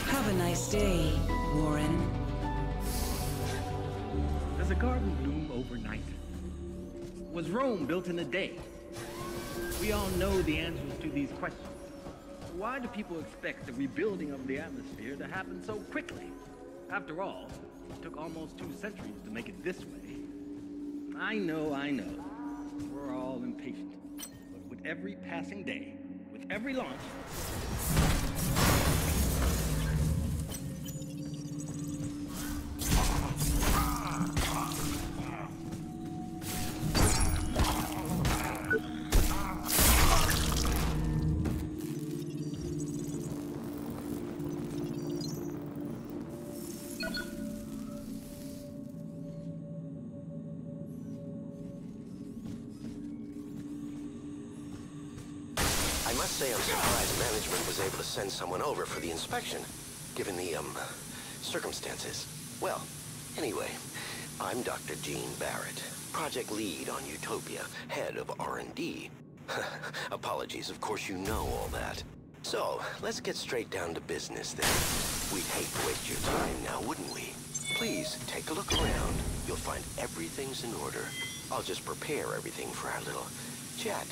Have a nice day, Warren. Does a garden bloom overnight? Was Rome built in a day? We all know the answers to these questions. Why do people expect the rebuilding of the atmosphere to happen so quickly? After all, it took almost 2 centuries to make it this way. I know. We're all impatient. But with every passing day, with every launch, I must say I'm surprised management was able to send someone over for the inspection, given the, circumstances. Well, anyway, I'm Dr. Gene Barrett, project lead on Utopia, head of R&D. Apologies, of course you know all that. So, let's get straight down to business then. We'd hate to waste your time now, wouldn't we? Please, take a look around. You'll find everything's in order. I'll just prepare everything for our little chat.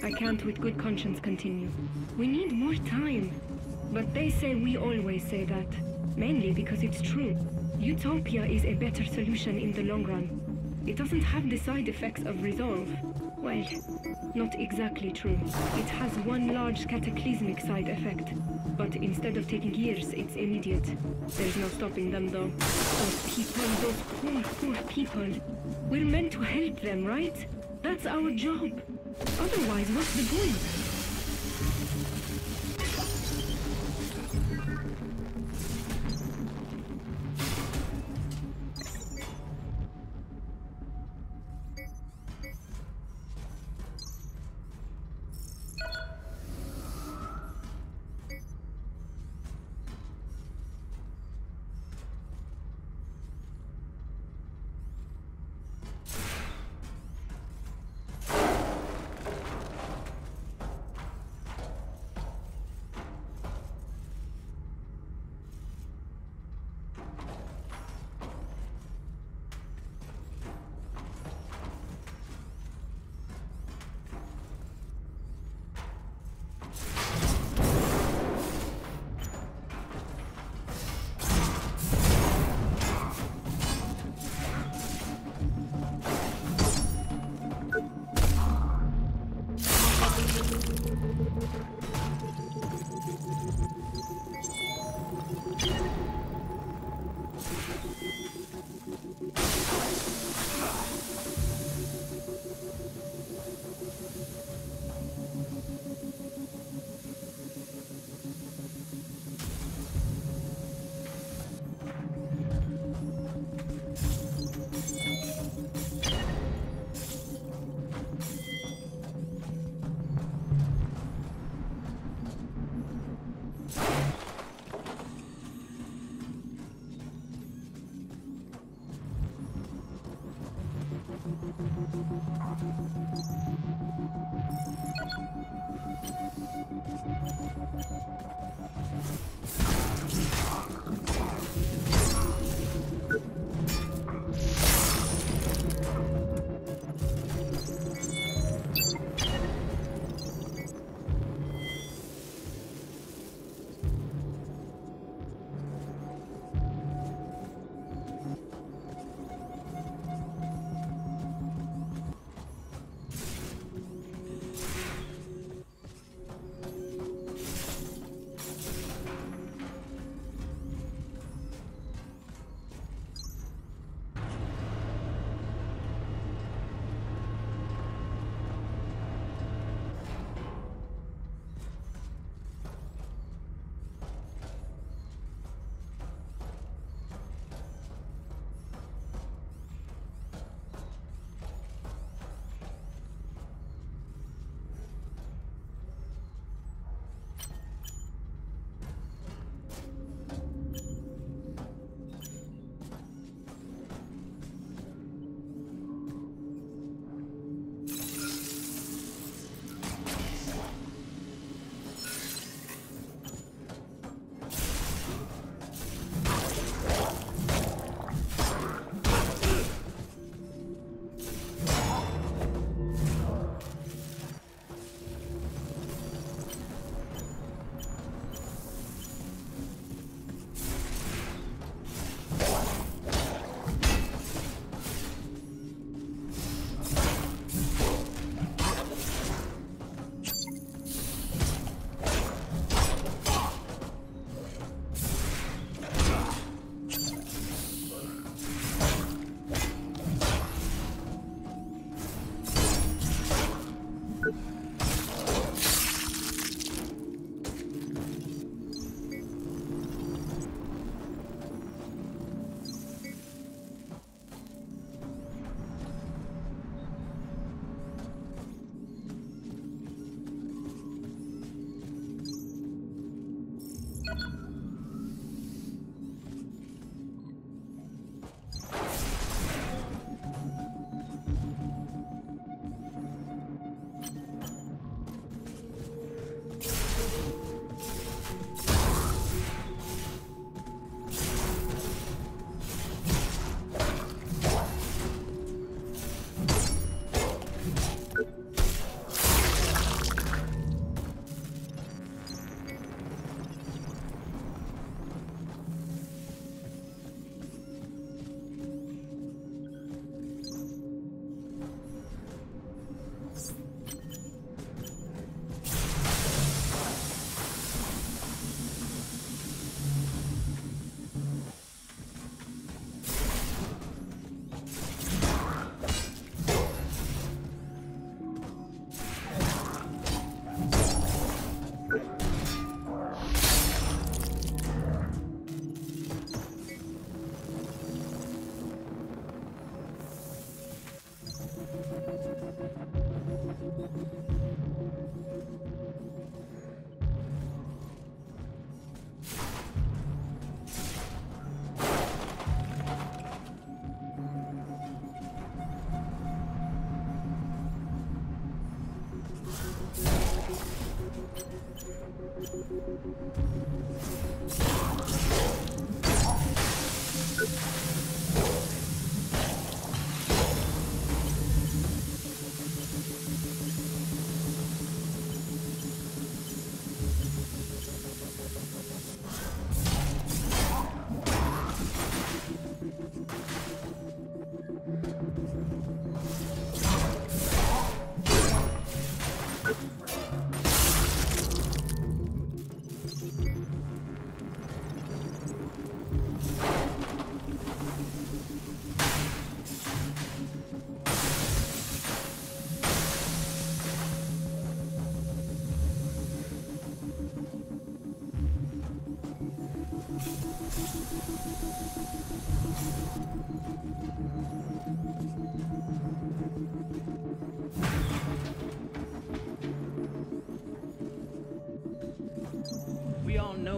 I can't with good conscience continue. We need more time. But they say we always say that. Mainly because it's true. Utopia is a better solution in the long run. It doesn't have the side effects of Resolve. Well, not exactly true. It has one large cataclysmic side effect. But instead of taking years, it's immediate. There's no stopping them though. Those people, those poor people. We're meant to help them, right? That's our job. Otherwise, what's the point?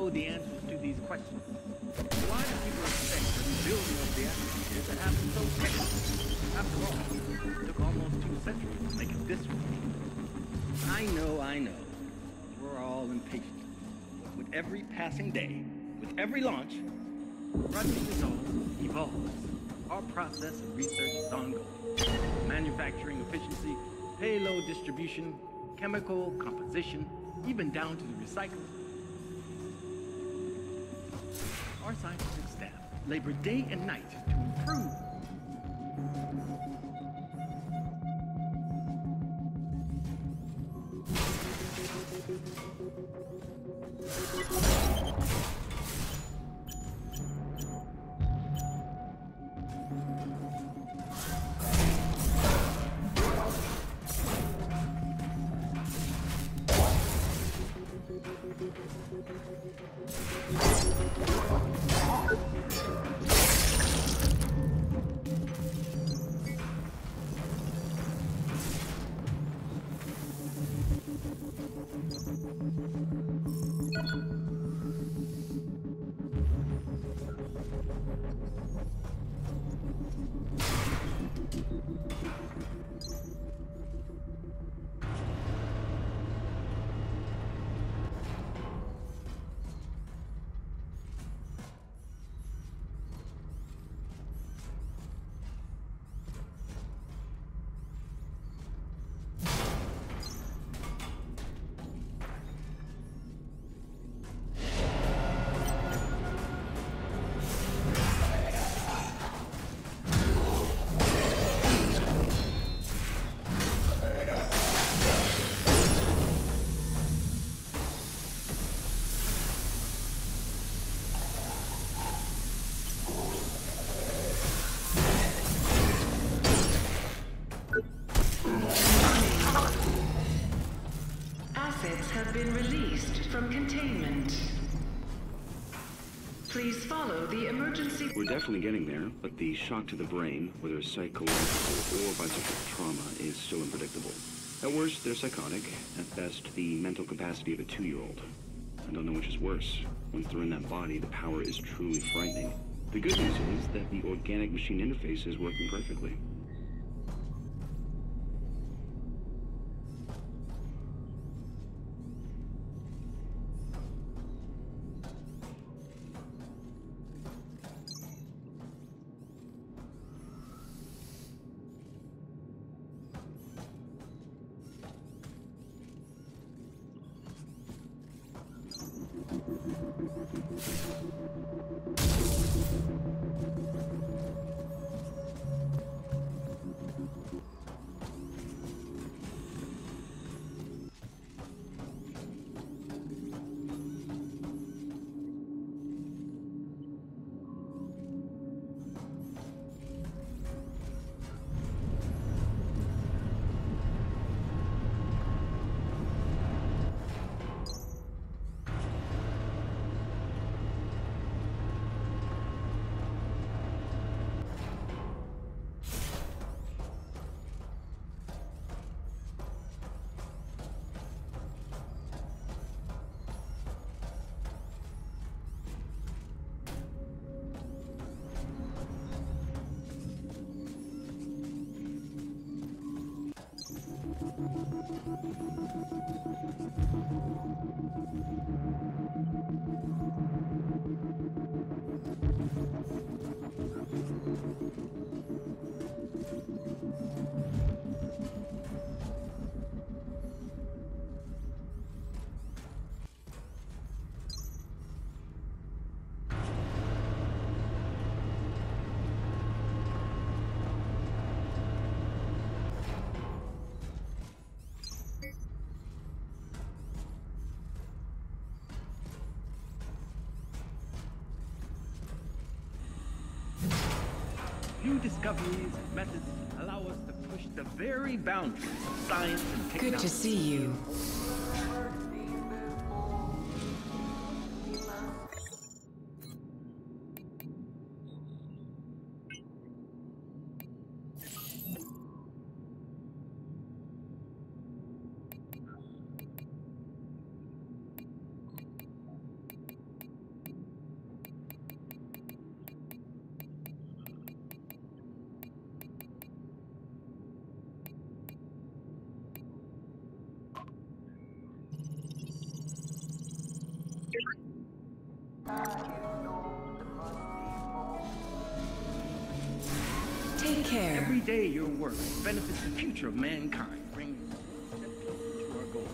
know the answers to these questions. Why do people expect the rebuilding of the atmosphere to happen so quickly? After all, it took almost 2 centuries to make it this way. I know. We're all impatient. But with every passing day, with every launch, project results evolves. Our process of research is ongoing. Manufacturing efficiency, payload distribution, chemical composition, even down to the recycling. Our scientific staff labor day and night to improve. Have been released from containment. Please follow the emergency. We're definitely getting there, but the shock to the brain, whether psychological or by such trauma, is still unpredictable. At worst, they're psychotic. At best, the mental capacity of a 2-year-old. I don't know which is worse. Once they're in that body, the power is truly frightening. The good news is that the organic machine interface is working perfectly. New discoveries and methods allow us to push the very boundaries of science and technology. Good to see you. day your work benefits the future of mankind, bringing us one step closer to our goal.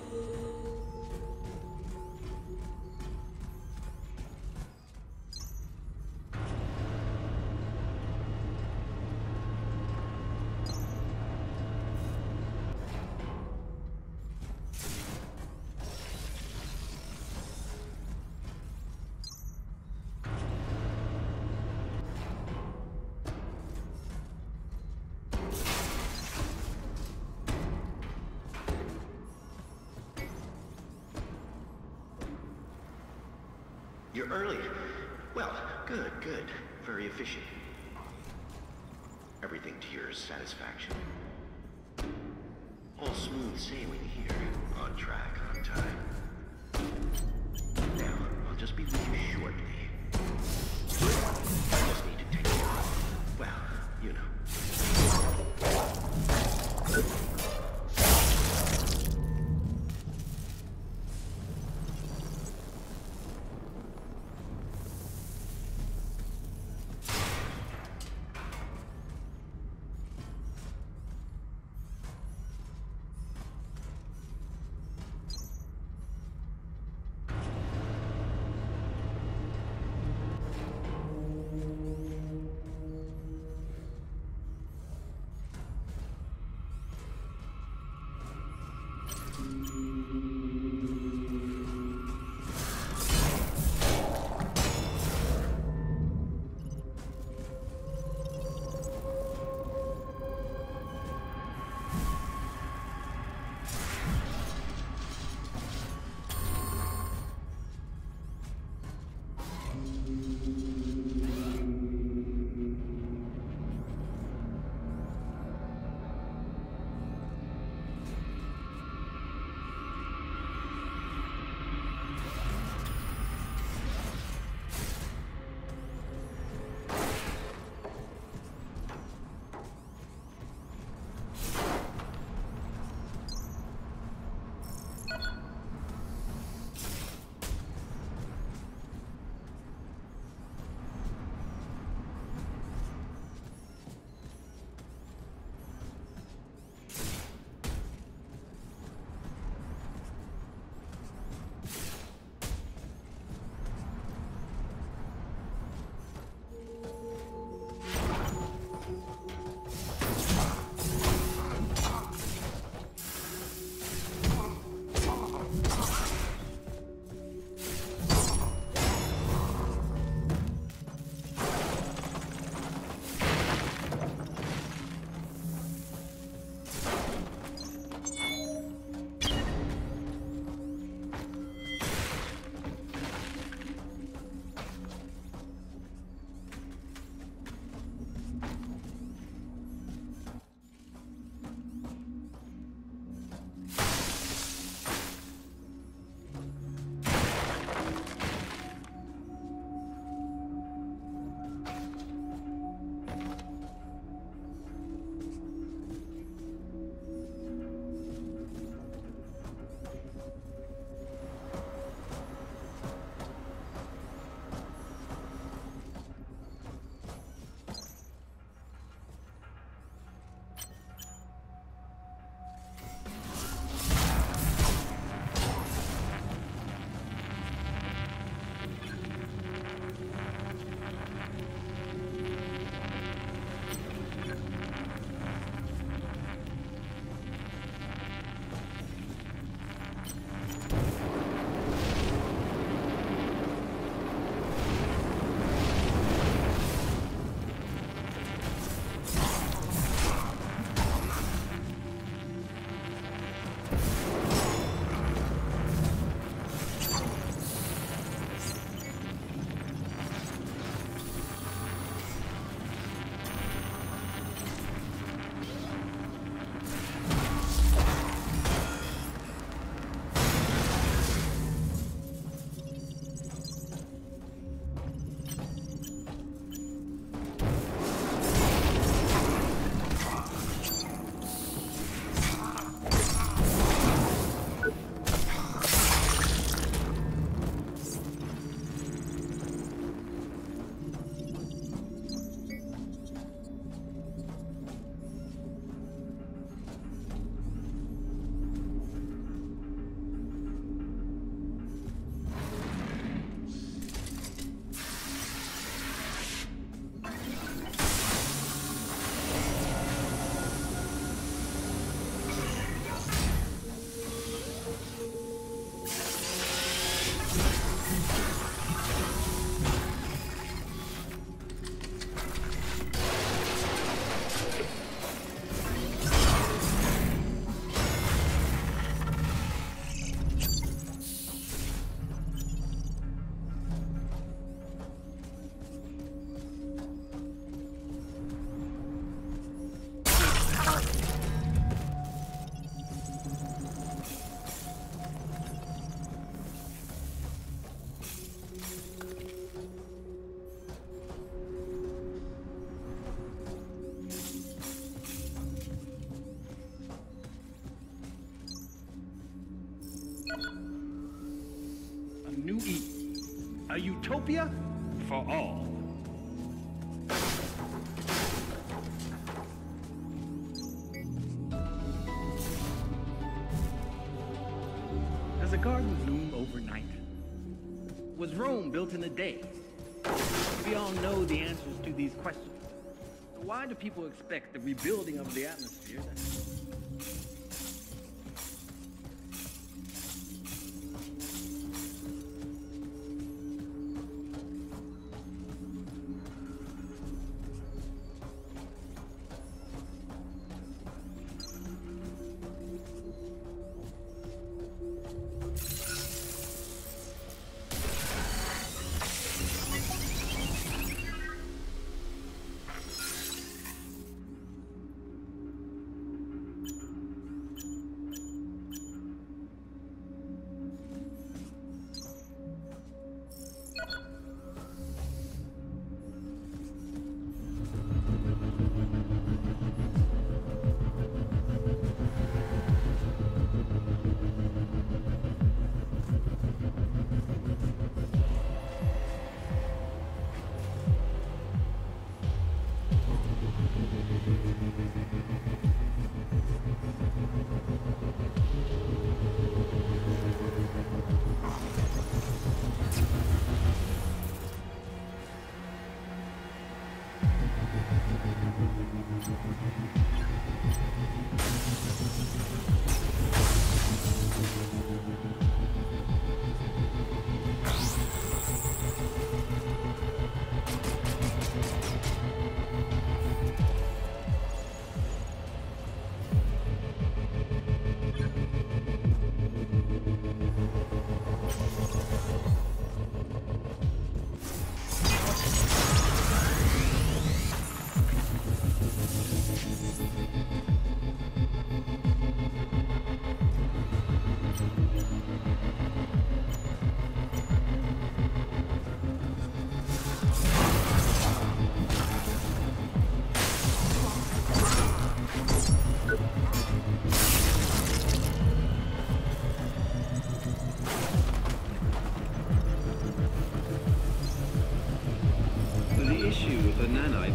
You're early. Well, good, good. Very efficient. Everything to your satisfaction. All smooth sailing here. On track, on time. Now, I'll just be with you shortly. I just need to take care of, well, you know. New Eden, a utopia for all. Does a garden bloom overnight? Was Rome built in a day? We all know the answers to these questions. So why do people expect the rebuilding of the atmosphere?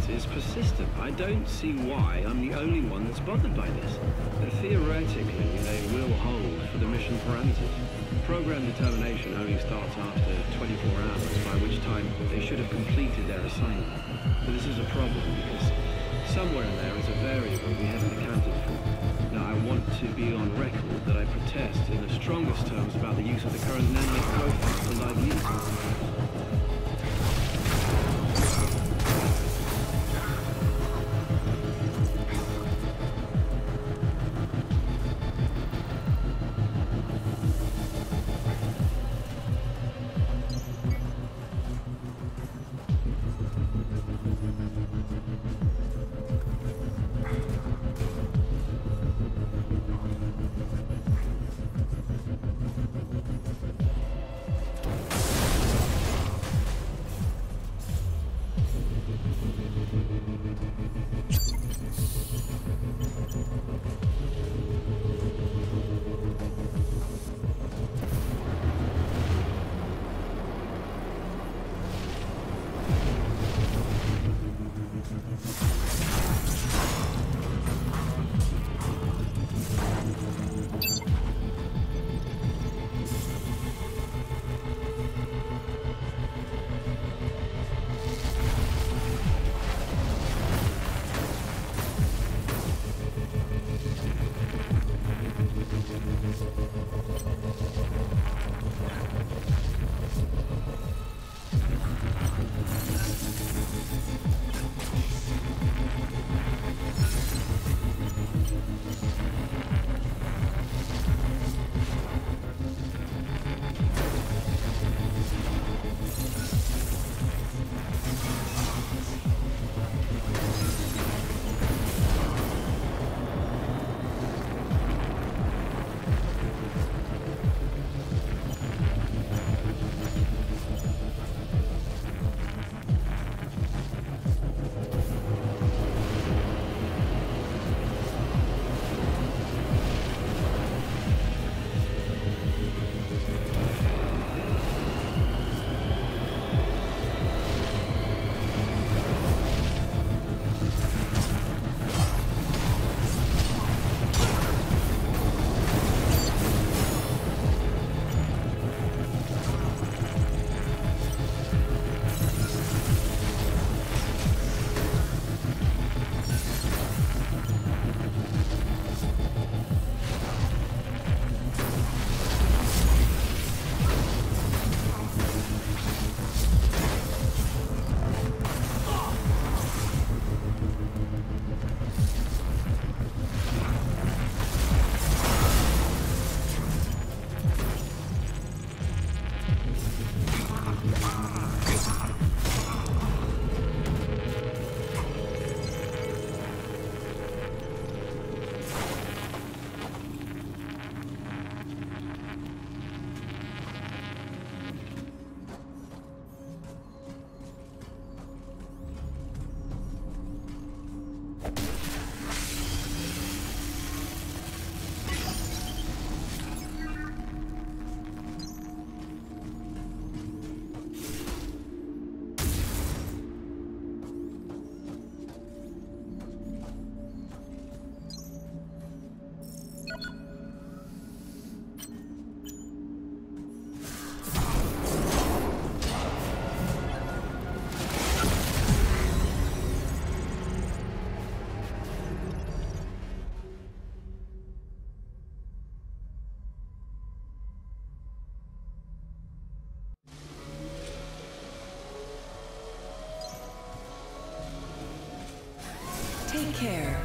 Is persistent. I don't see why I'm the only one that's bothered by this. But theoretically, they will hold for the mission parameters. Program determination only starts after 24 hours, by which time they should have completed their assignment. But this is a problem because somewhere in there is a variable we haven't accounted for. Now, I want to be on record that I protest in the strongest terms about the use of the current nanite profile for live users. care.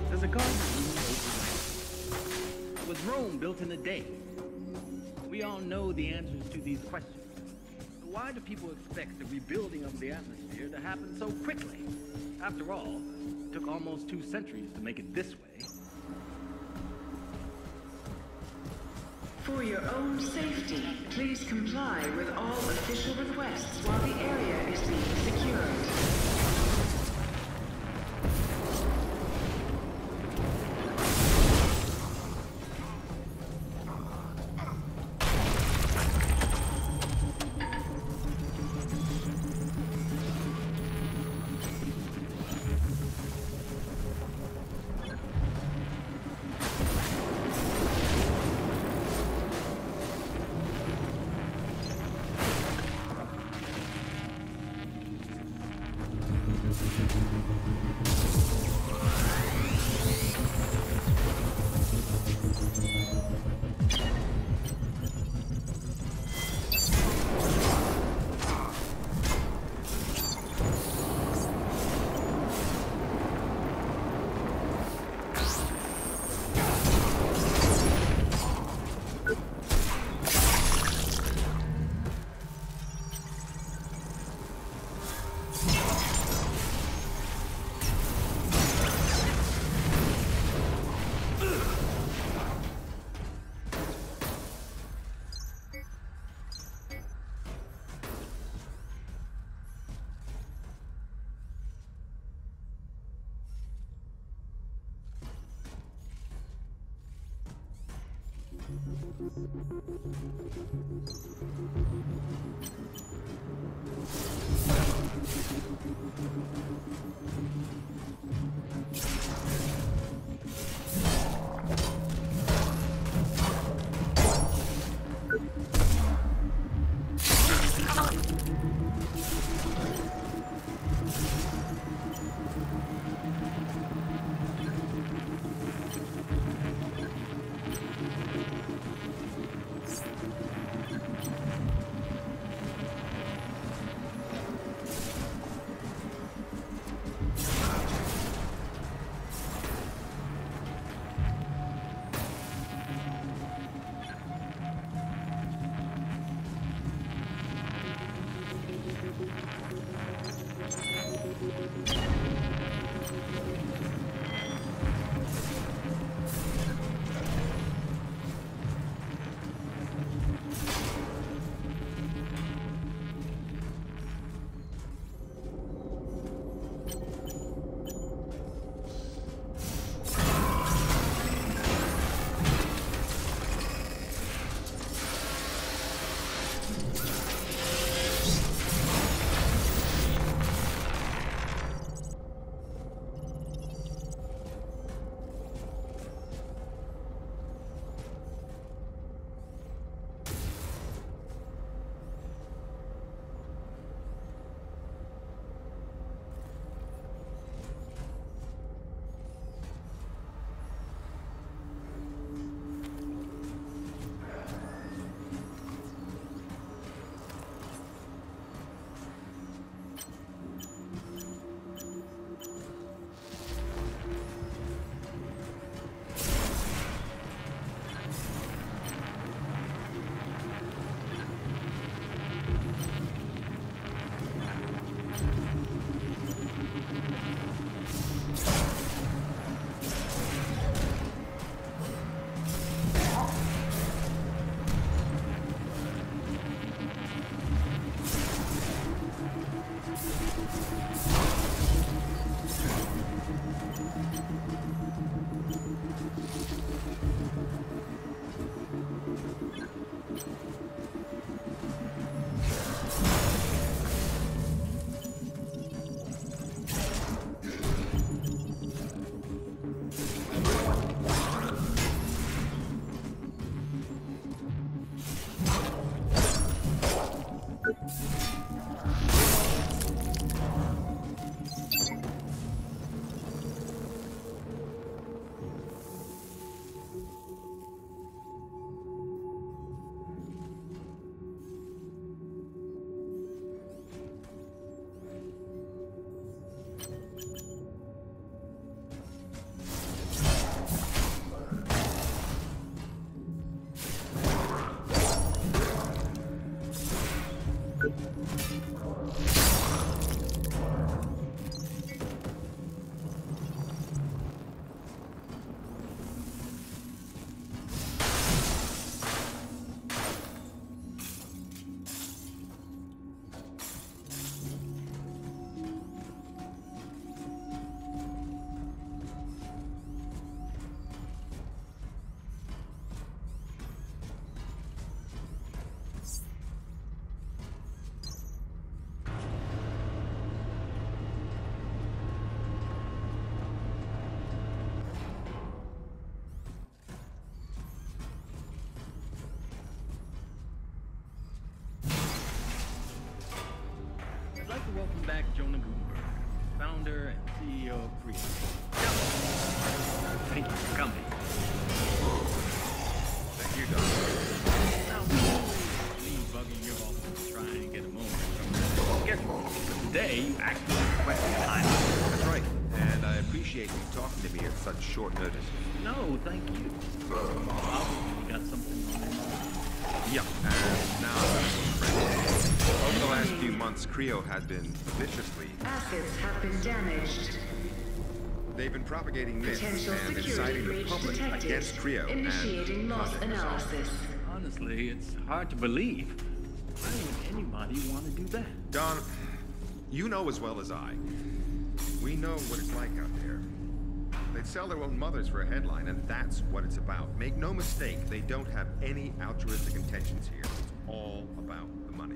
Does a garden bloom overnight? Was Rome built in a day? We all know the answers to these questions. So why do people expect the rebuilding of the atmosphere to happen so quickly? After all, it took almost 2 centuries to make it this way. For your own safety, please comply with all official requests while the area is being secured. welcome back Jonah Gutenberg, founder and CEO of Creo. Thank you for coming. Thank you, Doctor. Now, me bugging your office to try and get a moment from your schedule. But today, you actually requested time. That's right, and I appreciate you talking to me at such short notice. No, thank you. Obviously, you got something on your mind. Yeah, and now over the last few months, Creo has been viciously... Assets have been damaged. They've been propagating myths Potential and security inciting the breach public detected. against Creo Initiating and loss Project Resolve. analysis. Honestly, it's hard to believe. Why would anybody want to do that? Don, you know as well as I. We know what it's like out there. They'd sell their own mothers for a headline, and that's what it's about. Make no mistake, they don't have any altruistic intentions here. It's all about the money.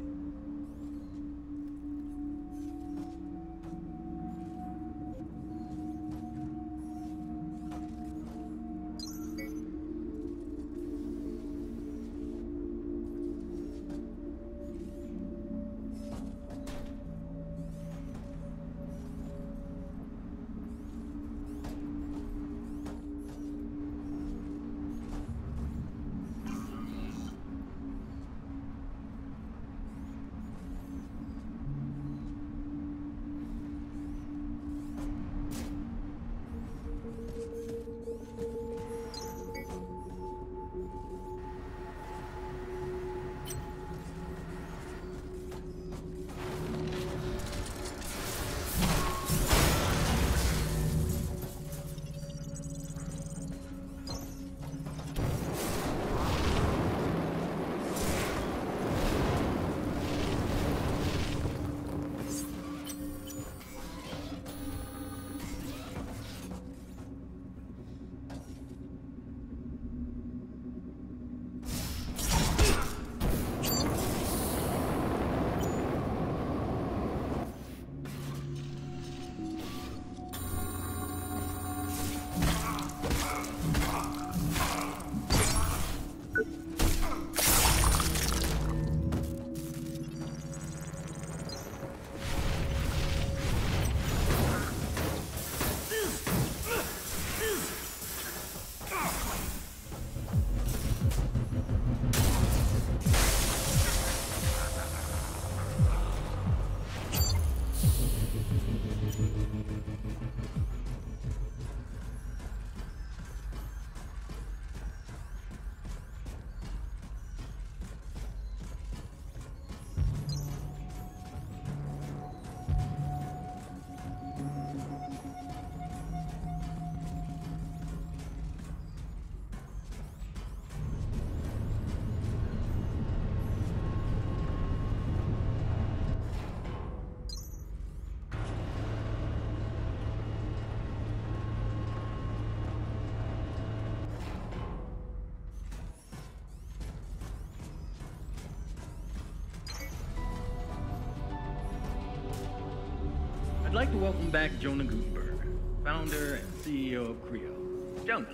I'd like to welcome back Jonah Gutenberg, founder and CEO of Creo. Jonah.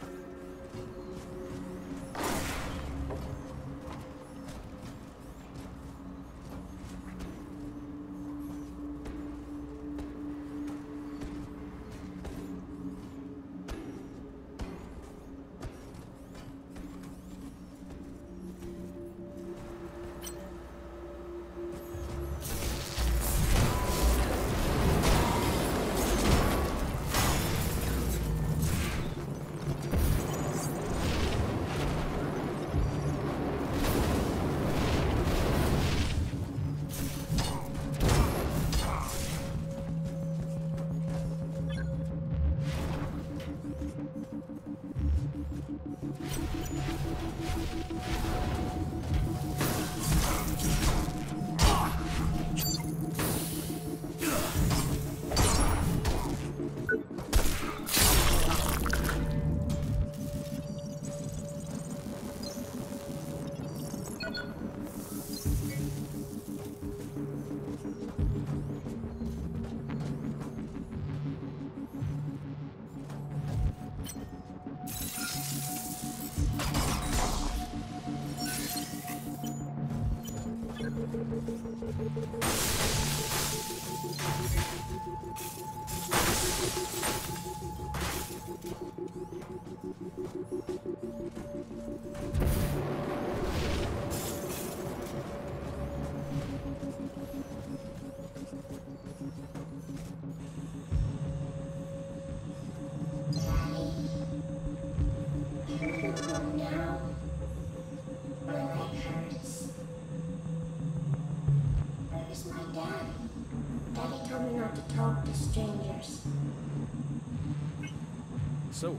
So,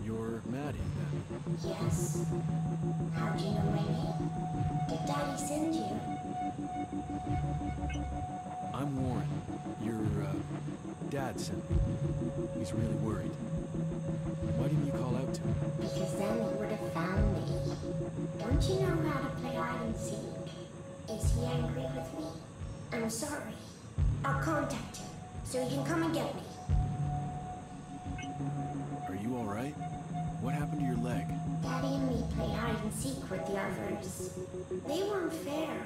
you're Maddie, then? Yes. How'd you know my name? Did Daddy send you? I'm Warren. Your, dad sent me. He's really worried. Why didn't you call out to him? Because then he would have found me. Don't you know how to play hide and seek? Is he angry with me? I'm sorry. I'll contact him, so he can come and get me. Are you alright? What happened to your leg? Daddy and me played hide and seek with the others. They weren't fair.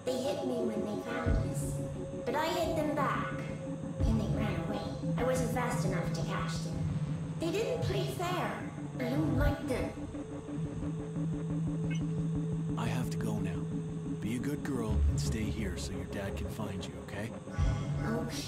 They hit me when they found us. But I hit them back. And they ran away. I wasn't fast enough to catch them. They didn't play fair. I don't like them. I have to go now. Be a good girl and stay here so your dad can find you, okay? Okay.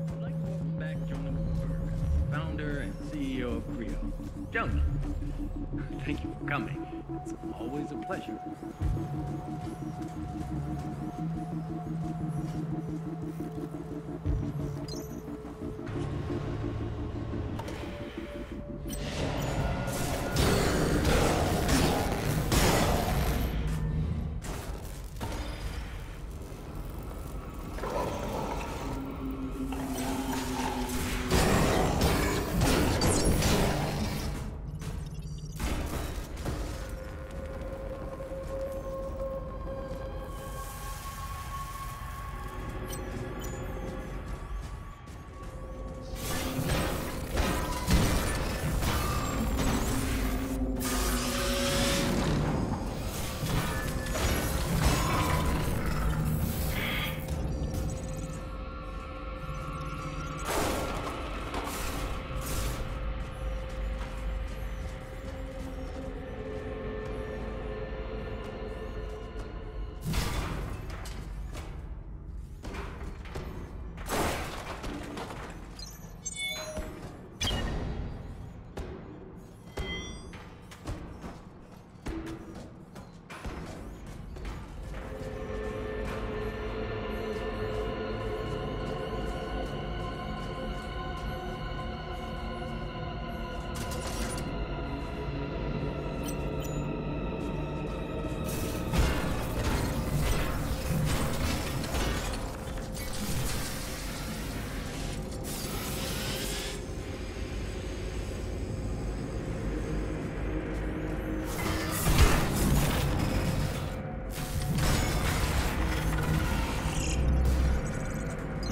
I'd like to welcome back Jonah Moberg, founder and CEO of Creo. Jonah, thank you for coming. It's always a pleasure.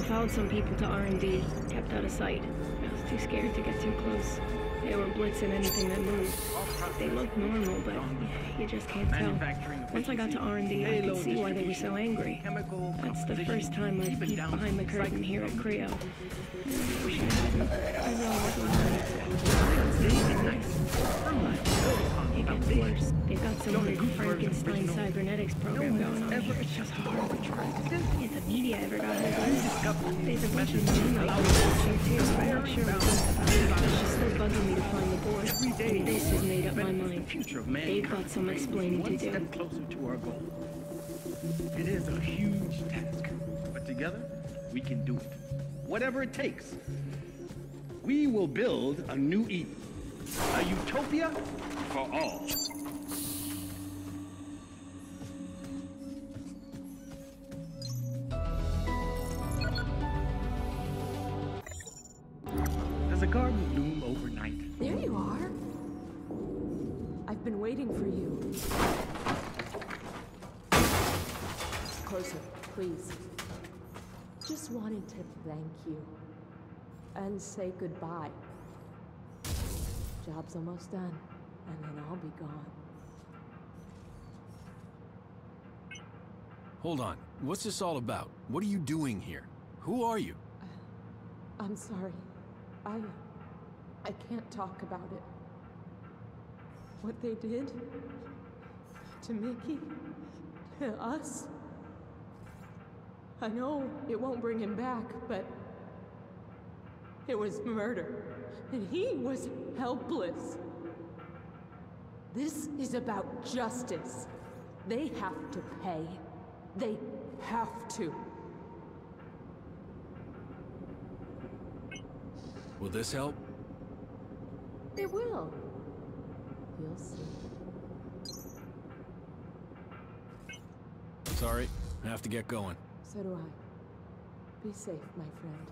Followed some people to R&D, kept out of sight. I was too scared to get too close. They were blitzing anything that moved. They looked normal, but you just can't tell. Once I got to R&D, I could see why they were so angry. That's the first time I've peeked behind the curtain here at Creo. I wish I hadn't. I it gets worse. They've got some weird Frankenstein cybernetics program going on here. It's just hard to trust. If the media ever got hold of it, there's a bunch of news here too. I'm not sure what it's just still bugging me to find the board. This has made up my mind. They've got some explaining to do. Closer to our goal. It is a huge task, but together we can do it. Whatever it takes. We will build a new Eden. A utopia for all. Does a garden bloom overnight? There you are. I've been waiting. waiting for you. Closer, please. Just wanted to thank you. And say goodbye. Job's almost done, and then I'll be gone. Hold on. What's this all about? What are you doing here? Who are you? I'm sorry. I can't talk about it. What they did to Mickey, to us. I know it won't bring him back, but it was murder, and he was helpless. This is about justice. They have to pay. They have to. Will this help? It will. You'll see. Sorry, I have to get going. So do I. Be safe, my friend.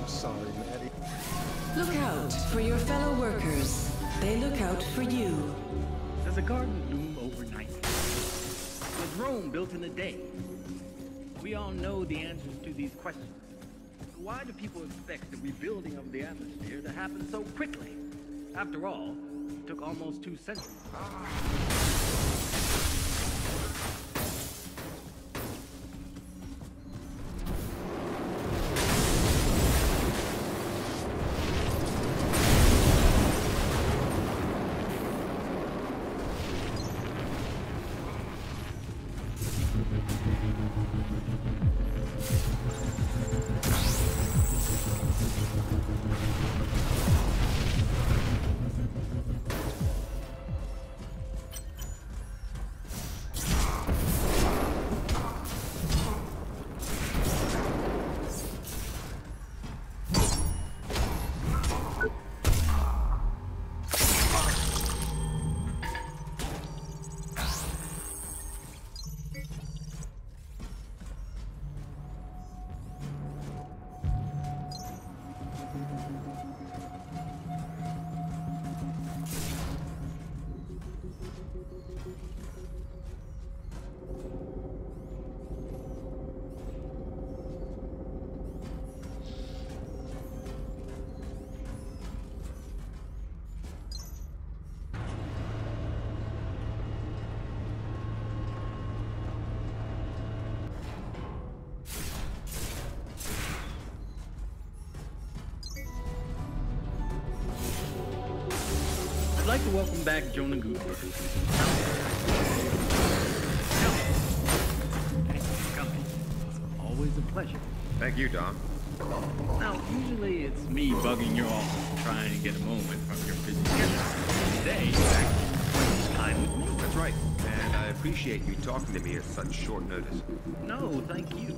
Sorry, Maddie. Look out for your fellow workers. They look out for you. Does a garden bloom overnight? Was Rome built in a day? We all know the answers to these questions. Why do people expect the rebuilding of the atmosphere to happen so quickly? After all, it took almost 2 centuries. I'd like to welcome back Jonah Gutenberg. Come. It's always a pleasure. Thank you, Dom. Now, usually it's me bugging your office trying to get a moment from your busy schedule. Today, it's time with me. That's right. And I appreciate you talking to me at such short notice. No, thank you.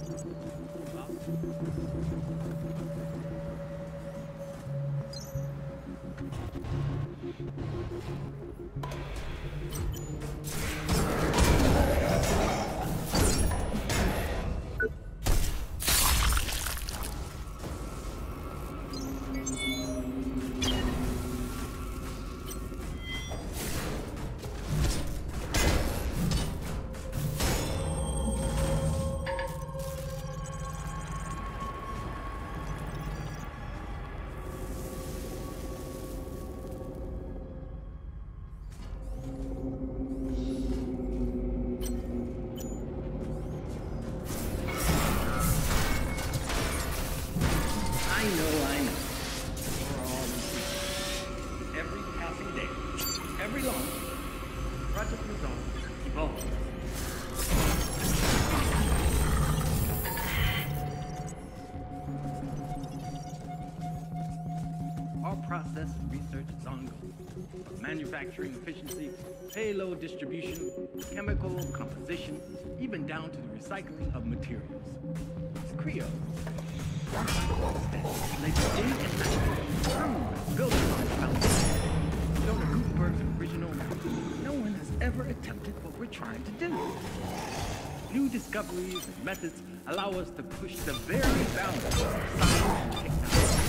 I know. We're all in. Every passing day, every launch, Project moves on, evolves. Our process of research is ongoing. Manufacturing efficiency, payload distribution, chemical composition, even down to the recycling of materials. Creo. They day and night, building on its foundation. Jonah Gutenberg's original, no one has ever attempted what we're trying to do. New discoveries and methods allow us to push the very boundaries of science and technology.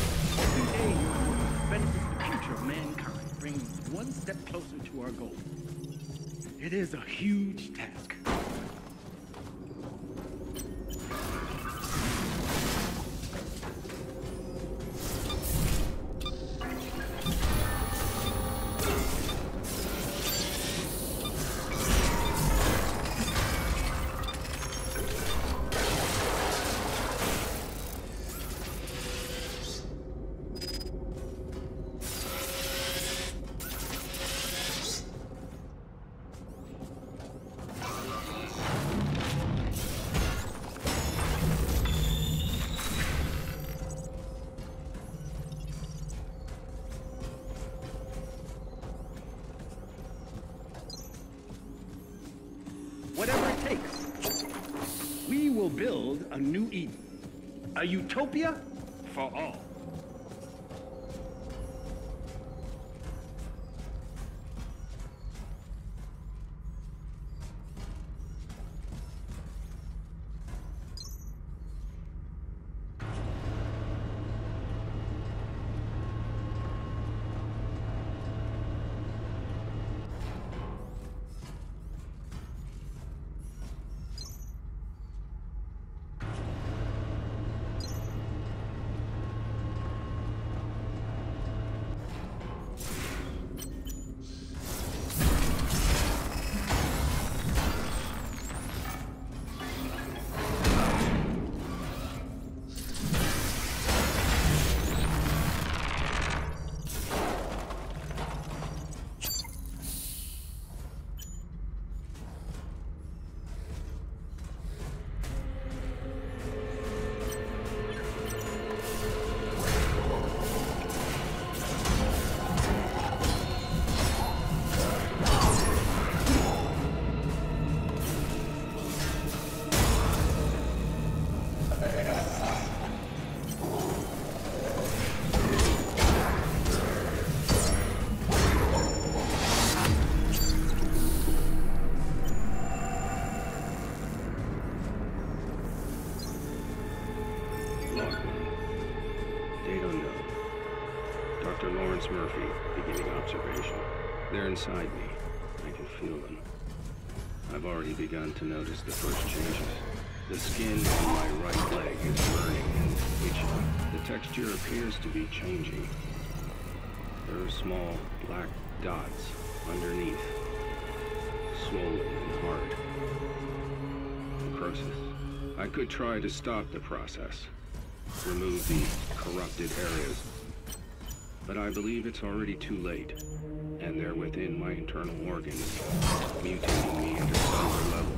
Every day, your work benefits the future of mankind, bringing us one step closer to our goal. It is a huge task. Whatever it takes, we will build a new Eden, a utopia for all. Murphy, beginning observation. They're inside me. I can feel them. I've already begun to notice the first changes. The skin on my right leg is burning and itching. The texture appears to be changing. There are small black dots underneath, swollen and hard. Necrosis. I could try to stop the process, remove the corrupted areas, but I believe it's already too late. and they're within my internal organs, mutating me at a cellular level.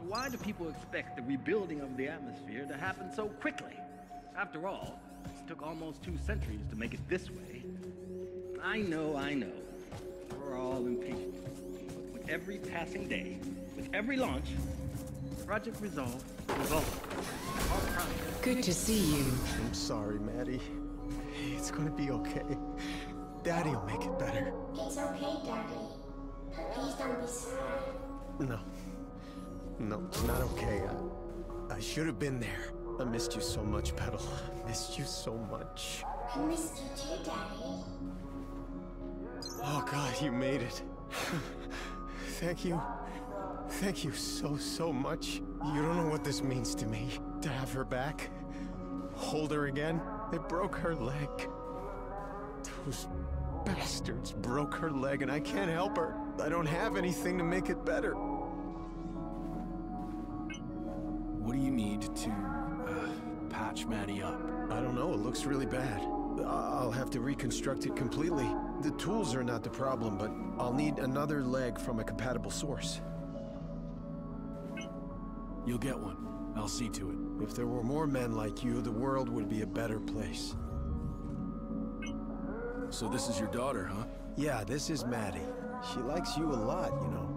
Why do people expect the rebuilding of the atmosphere to happen so quickly? After all, it took almost 2 centuries to make it this way. I know. We're all impatient. But with every passing day, with every launch, Project Resolve is over. Good to see you. I'm sorry, Maddie. It's gonna be okay. Daddy'll make it better. It's okay, Daddy. Please don't be sad. No, it's not okay. I should have been there. I missed you so much, Petal. Missed you so much. I missed you too, Daddy. Oh God, you made it. Thank you. Thank you so much. You don't know what this means to me. To have her back. Hold her again. They broke her leg. Those bastards broke her leg and I can't help her. I don't have anything to make it better. What do you need to, patch Maddie up? I don't know, it looks really bad. I'll have to reconstruct it completely. The tools are not the problem, but I'll need another leg from a compatible source. You'll get one. I'll see to it. If there were more men like you, the world would be a better place. So this is your daughter, huh? Yeah, this is Maddie. She likes you a lot, you know.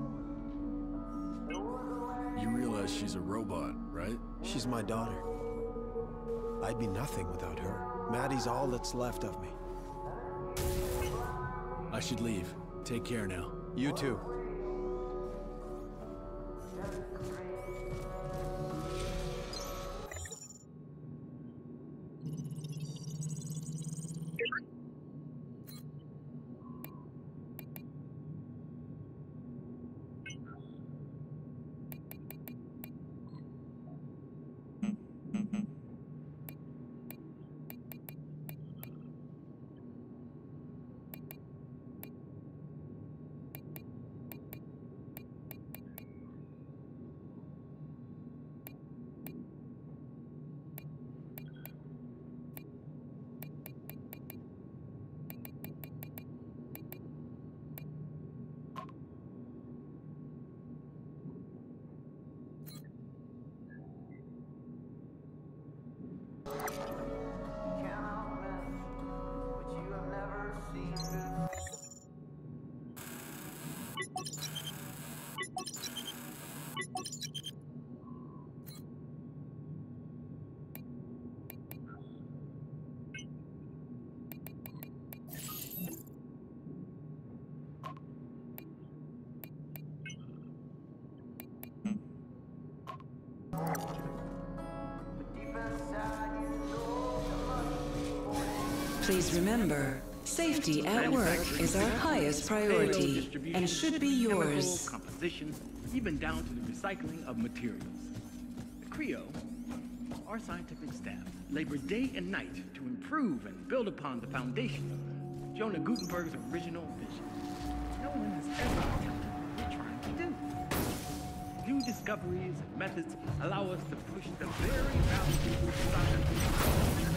You realize she's a robot, right? She's my daughter. I'd be nothing without her. Maddie's all that's left of me. I should leave. Take care now. You too. Please remember, safety at work is our highest priority and should be yours. Composition, even down to the recycling of materials. The CREO, our scientific staff, labor day and night to improve and build upon the foundation of Jonah Gutenberg's original vision. No one has ever attempted what we're trying to do. New discoveries and methods allow us to push the very boundaries of science.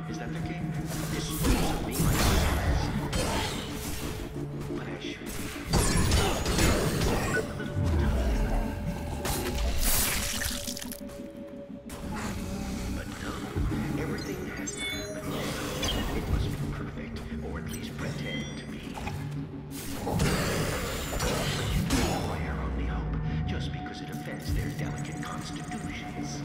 Is that the case? This is me, my friends. But I should But no, everything has to happen. It must be perfect, or at least pretend to be. Require only hope, just because it offends their delicate constitutions.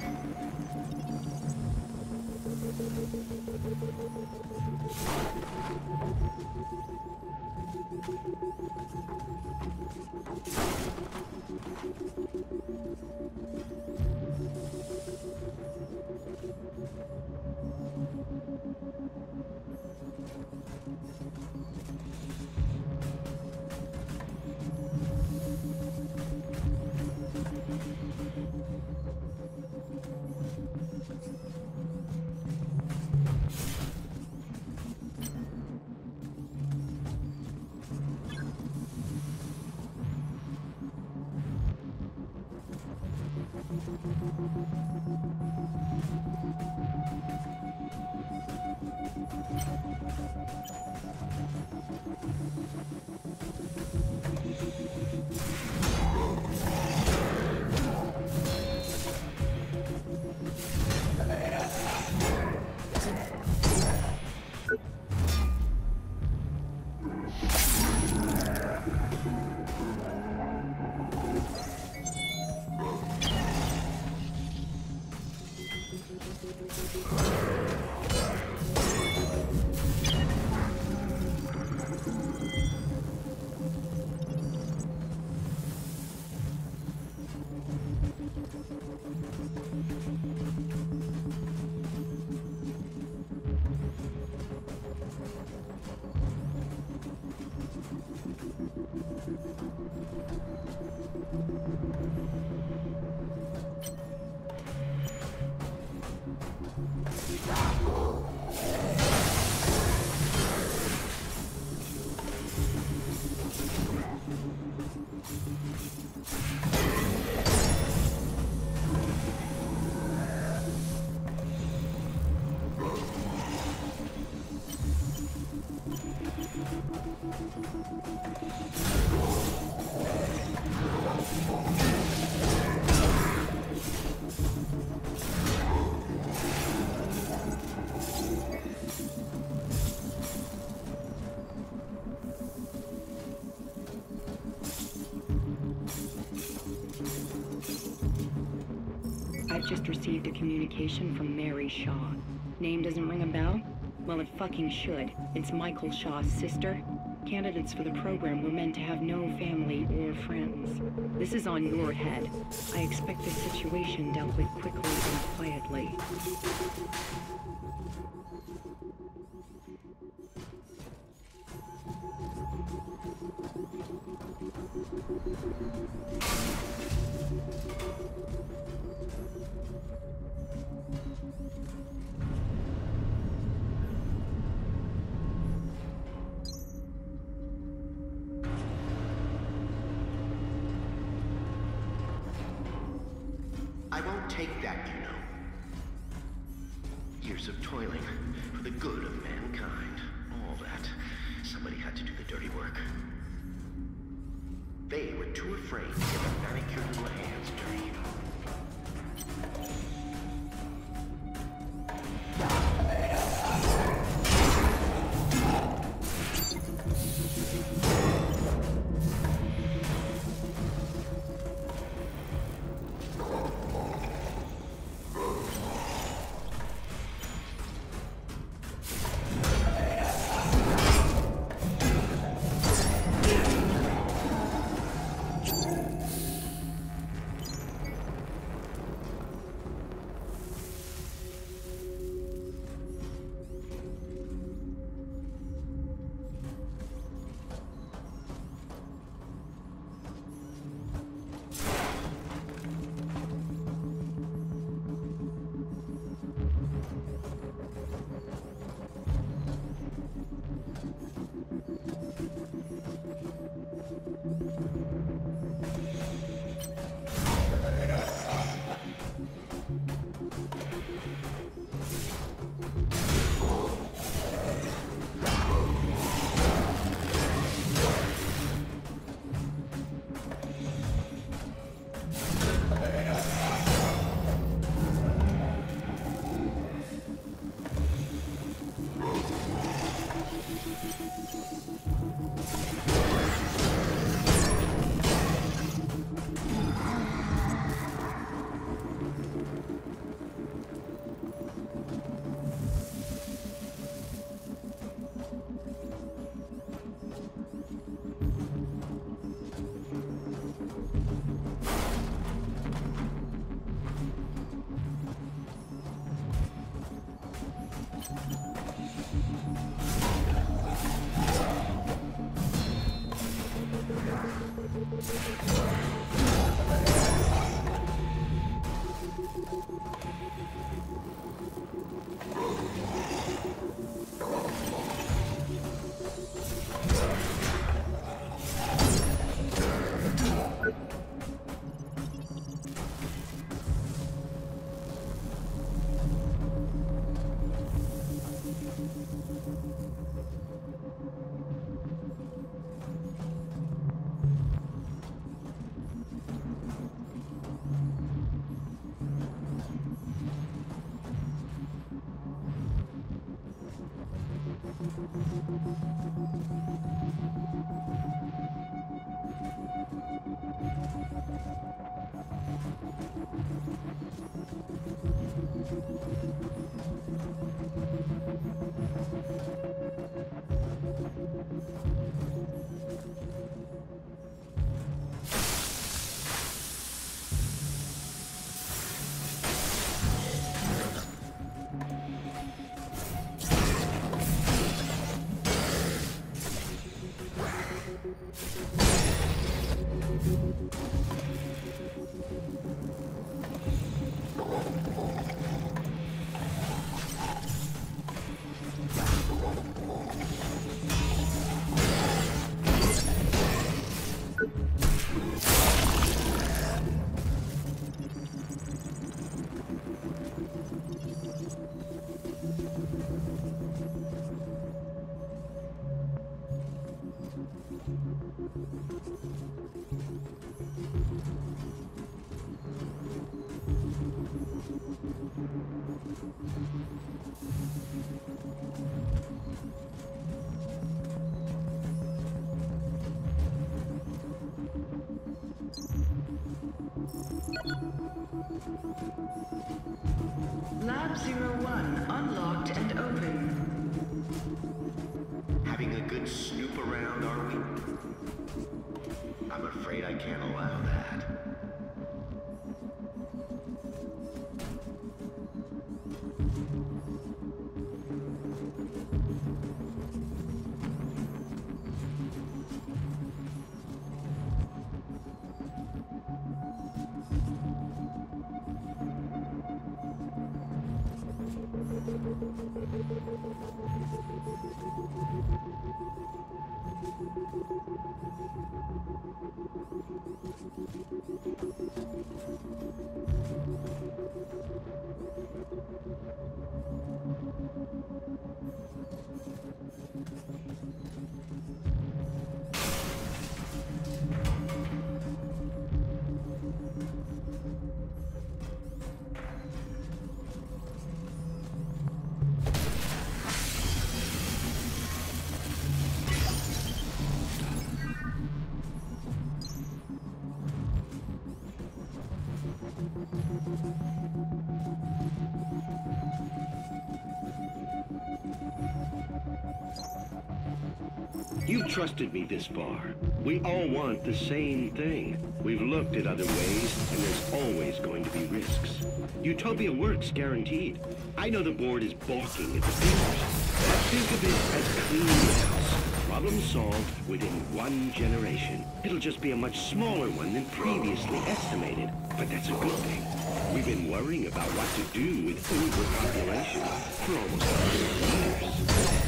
I've just received a communication from Mary Shaw. Name doesn't ring a bell? Well, it fucking should. It's Michael Shaw's sister. Candidates for the program were meant to have no family or friends. This is on your head. I expect this situation dealt with quickly and quietly. I won't take that, you know. Years of toiling for the good of mankind. All that. Somebody had to do the dirty work. They were too afraid to get their manicured little hands dirty. Lab 01 unlocked and open. Having a good snoop around, are we? I'm afraid I can't allow that. You've trusted me this far. We all want the same thing. We've looked at other ways, and there's always going to be risks. Utopia works, guaranteed. I know the board is balking at the figures, but think of it as cleaning house. Problem solved within 1 generation. It'll just be a much smaller one than previously estimated, but that's a good thing. We've been worrying about what to do with overpopulation for almost 100 years.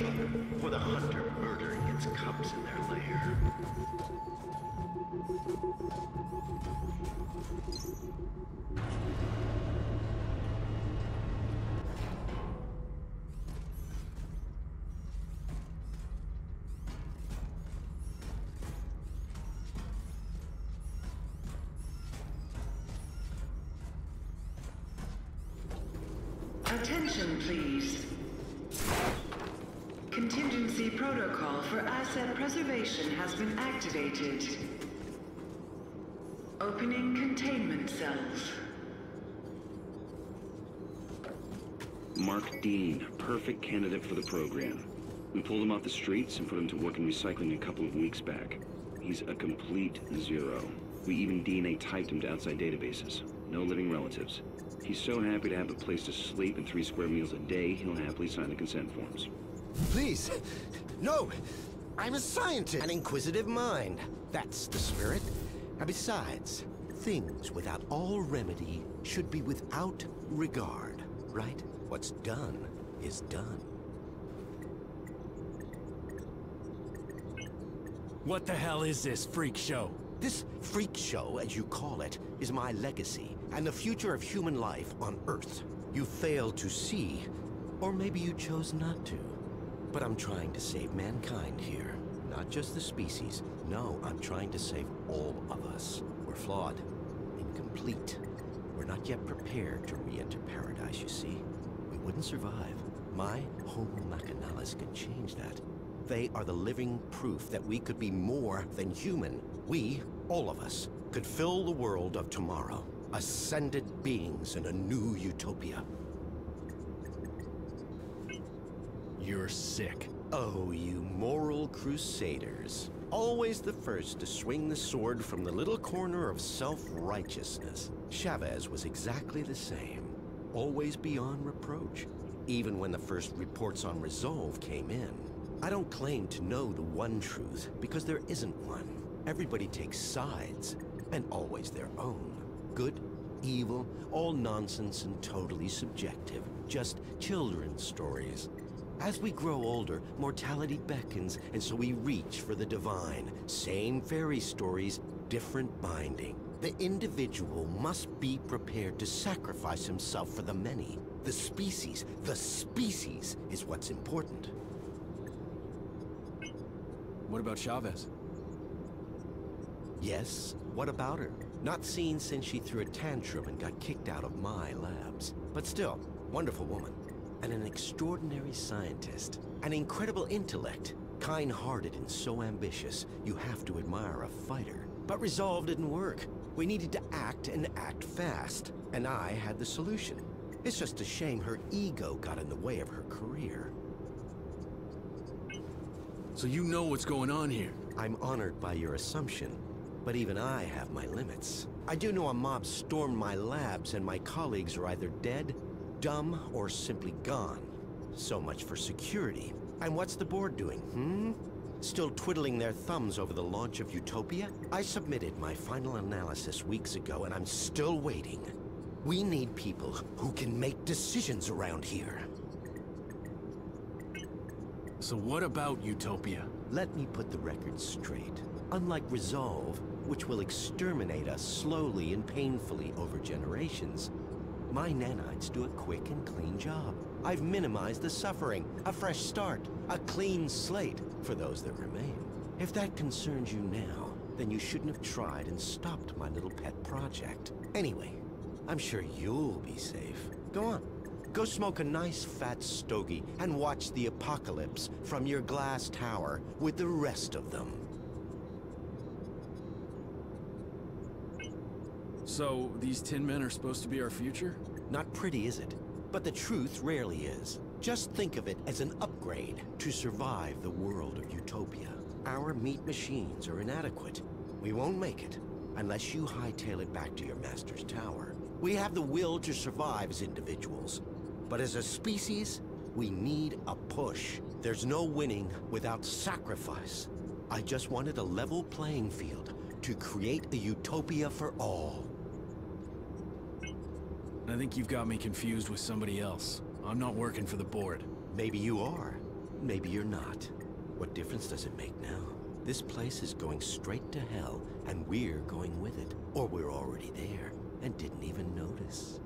shame for the hunter murdering its cubs in their lair. Attention, please. Contingency protocol for asset preservation has been activated. Opening containment cells. Mark Dean, perfect candidate for the program. We pulled him off the streets and put him to work in recycling a couple of weeks back. He's a complete zero. We even DNA typed him to outside databases. No living relatives. He's so happy to have a place to sleep and 3 square meals a day, he'll happily sign the consent forms. Please, no! I'm a scientist! An inquisitive mind. That's the spirit. And besides, things without all remedy should be without regard, right? What's done is done. What the hell is this freak show? This freak show, as you call it, is my legacy and the future of human life on Earth. You failed to see, or maybe you chose not to. But I'm trying to save mankind here. Not just the species. No, I'm trying to save all of us. We're flawed, incomplete. We're not yet prepared to re-enter paradise, you see. We wouldn't survive. My Homo Machinalis could change that. They are the living proof that we could be more than human. We, all of us, could fill the world of tomorrow. Ascended beings in a new utopia. You're sick. Oh, you moral crusaders. Always the first to swing the sword from the little corner of self-righteousness. Chavez was exactly the same. Always beyond reproach. Even when the first reports on Resolve came in. I don't claim to know the one truth, because there isn't one. Everybody takes sides, and always their own. Good, evil, all nonsense and totally subjective. Just children's stories. As we grow older, mortality beckons, and so we reach for the divine. Same fairy stories, different binding. The individual must be prepared to sacrifice himself for the many. The species is what's important. What about Chavez? Yes, what about her? Not seen since she threw a tantrum and got kicked out of my labs. But still, wonderful woman. And an extraordinary scientist. An incredible intellect. Kind-hearted and so ambitious, you have to admire a fighter. But Resolve didn't work. We needed to act and act fast. And I had the solution. It's just a shame her ego got in the way of her career. So you know what's going on here? I'm honored by your assumption, but even I have my limits. I do know a mob stormed my labs and my colleagues are either dead, dumb, or simply gone. So much for security. And what's the board doing, Still twiddling their thumbs over the launch of Utopia? I submitted my final analysis weeks ago and I'm still waiting. We need people who can make decisions around here. So what about Utopia? Let me put the record straight. Unlike Resolve, which will exterminate us slowly and painfully over generations, my nanites do a quick and clean job. I've minimized the suffering, a fresh start, a clean slate for those that remain. If that concerns you now, then you shouldn't have tried and stopped my little pet project. Anyway, I'm sure you'll be safe. Go on. Go smoke a nice fat stogie and watch the apocalypse from your glass tower with the rest of them. So, these tin men are supposed to be our future? Not pretty, is it? But the truth rarely is. Just think of it as an upgrade to survive the world of Utopia. Our meat machines are inadequate. We won't make it unless you hightail it back to your master's tower. We have the will to survive as individuals. But as a species, we need a push. There's no winning without sacrifice. I just wanted a level playing field to create a utopia for all. I think you've got me confused with somebody else. I'm not working for the board. Maybe you are. Maybe you're not. What difference does it make now? This place is going straight to hell, and we're going with it. Or we're already there, and didn't even notice.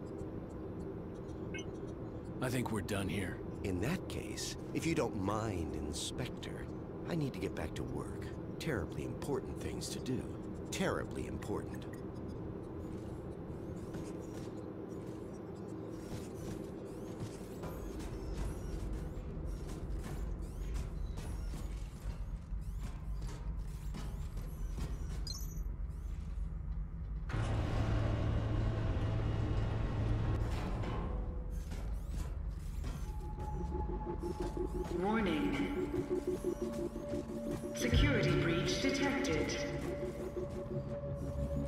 I think we're done here. In that case, if you don't mind, Inspector, I need to get back to work. Terribly important things to do. Terribly important. Warning. Security breach detected.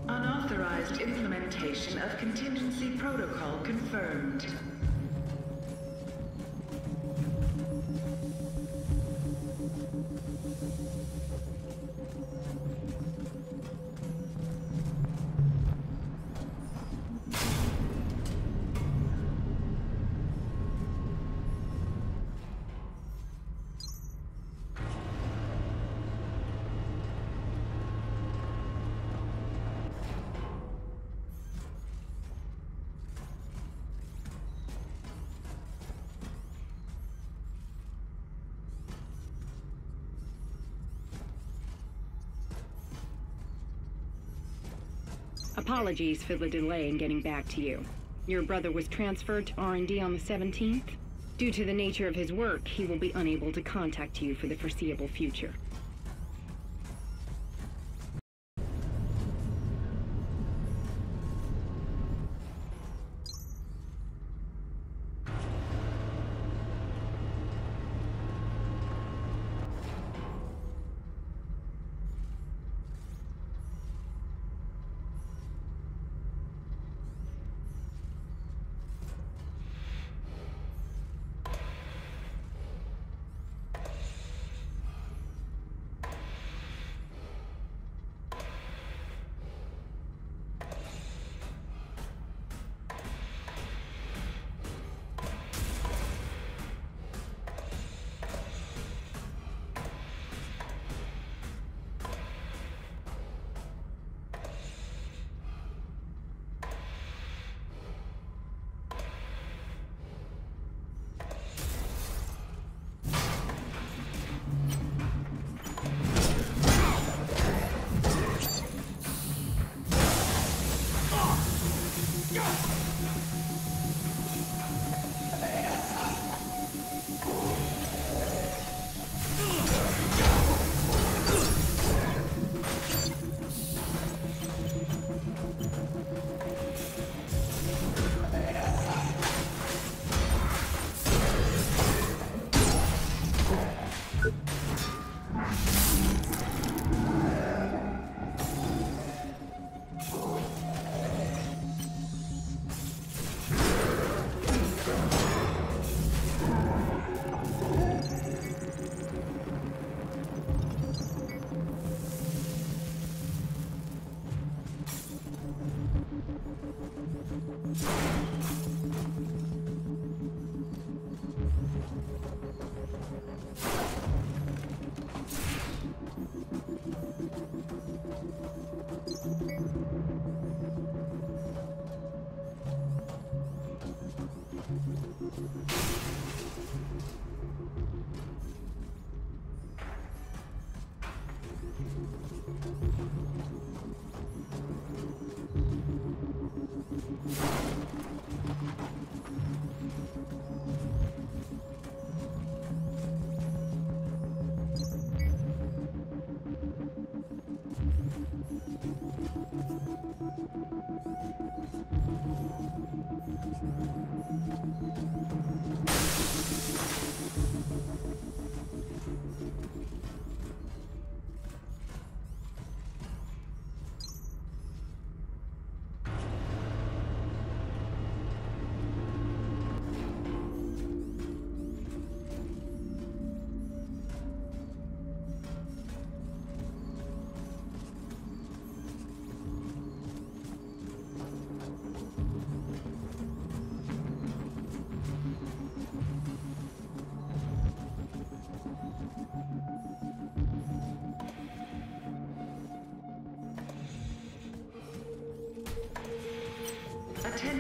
Unauthorized implementation of contingency protocol confirmed. Apologies for the delay in getting back to you. Your brother was transferred to R&D on the 17th. Due to the nature of his work, he will be unable to contact you for the foreseeable future.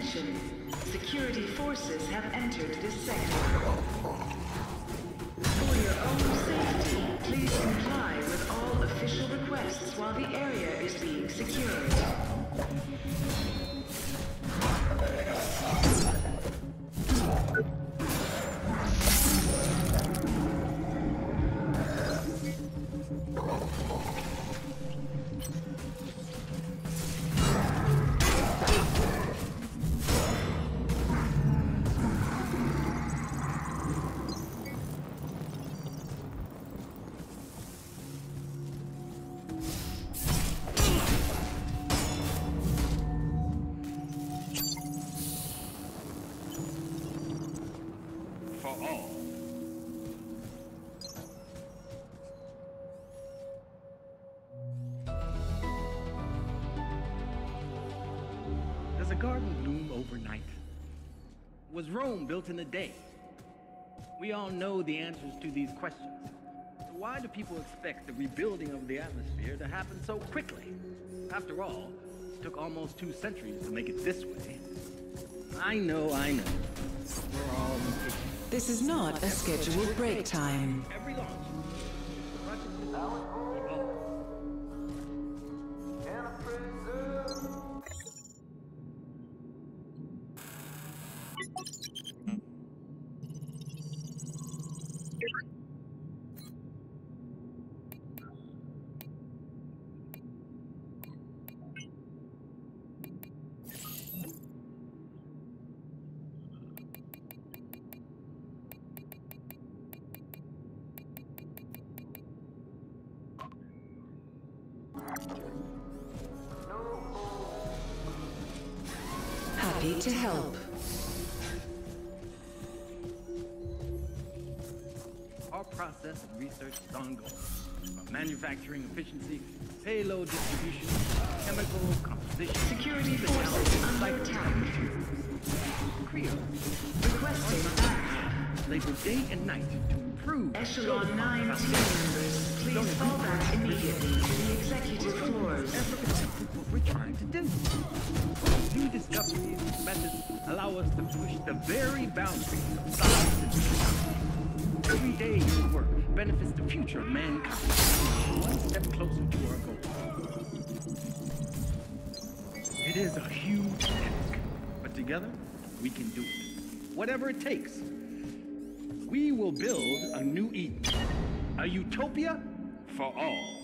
Attention. Security forces have entered this sector. For your own safety, please comply with all official requests while the area is being secured. Does a garden bloom overnight? Was Rome built in a day? We all know the answers to these questions. So why do people expect the rebuilding of the atmosphere to happen so quickly? After all, it took almost 2 centuries to make it this way. I know. We're all impatient. This is not a scheduled break time. Every launch. Happy to help. Our process and research is ongoing. From manufacturing efficiency, payload distribution, chemical composition, Security forces under attack. Creo. Requesting backup. Labor day and night to improve. Echelon 9 team members, please fall back immediately to the executive floors. What we're trying to do. New discoveries and methods allow us to push the very boundaries of science and technology. Every day your work benefits the future of mankind. One step closer to our goal. It is a huge task, but together we can do it. Whatever it takes. We will build a new Eden. A utopia for all.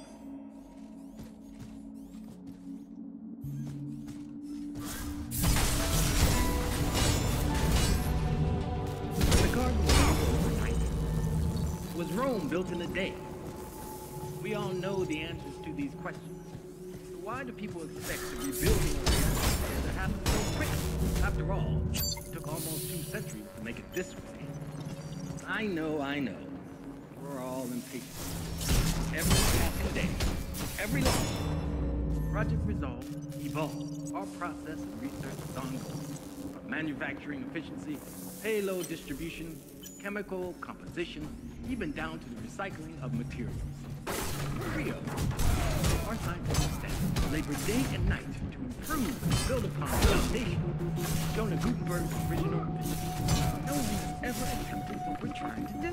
Was Rome built in a day? We all know the answers to these questions. So why do people expect the rebuilding of the atmosphere to happen so quickly? After all, it took almost 2 centuries to make it this way. I know. We're all impatient. Every passing day, every launch, Project Resolve evolves. Our process and research is ongoing. From manufacturing efficiency, payload distribution, chemical composition, even down to the recycling of materials. Creo. Our scientific staff labor day and night to improve and build upon the foundation Jonah Gutenberg's original vision. No one has ever attempted what we're trying to do.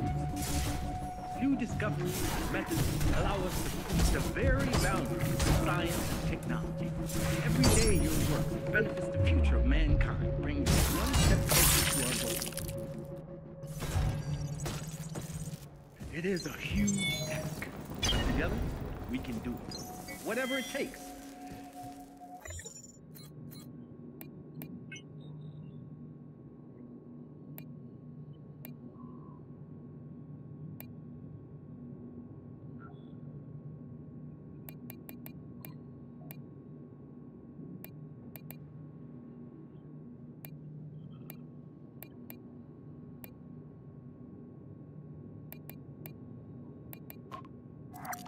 New discoveries and methods allow us to push the very boundaries of science and technology. Every day your work benefits the future of mankind, bringing us one step closer to our goal. It is a huge task, but together we can do it. Whatever it takes.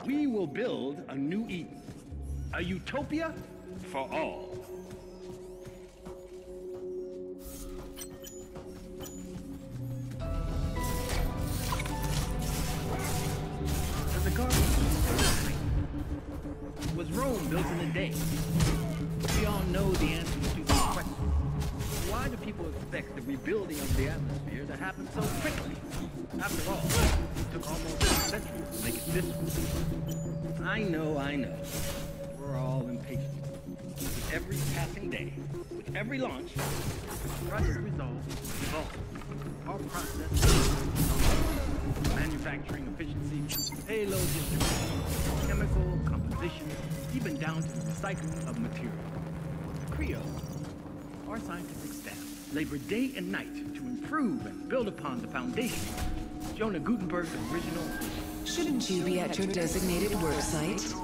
We will build a new Eden. A utopia for all. As a garden was Rome built in a day? We all know the answers to these questions. Why Why do people expect the rebuilding of the atmosphere to happen so quickly? After all, it took almost 2 centuries to make it this way. I know. We're all impatient. With every passing day, with every launch, Project Resolve evolves. Our process, manufacturing efficiency, payload distribution, chemical composition, even down to the recycling of material. CREO, our scientific staff, labor day and night to improve and build upon the foundation of Jonah Gutenberg's original vision. Shouldn't you be at your designated work site?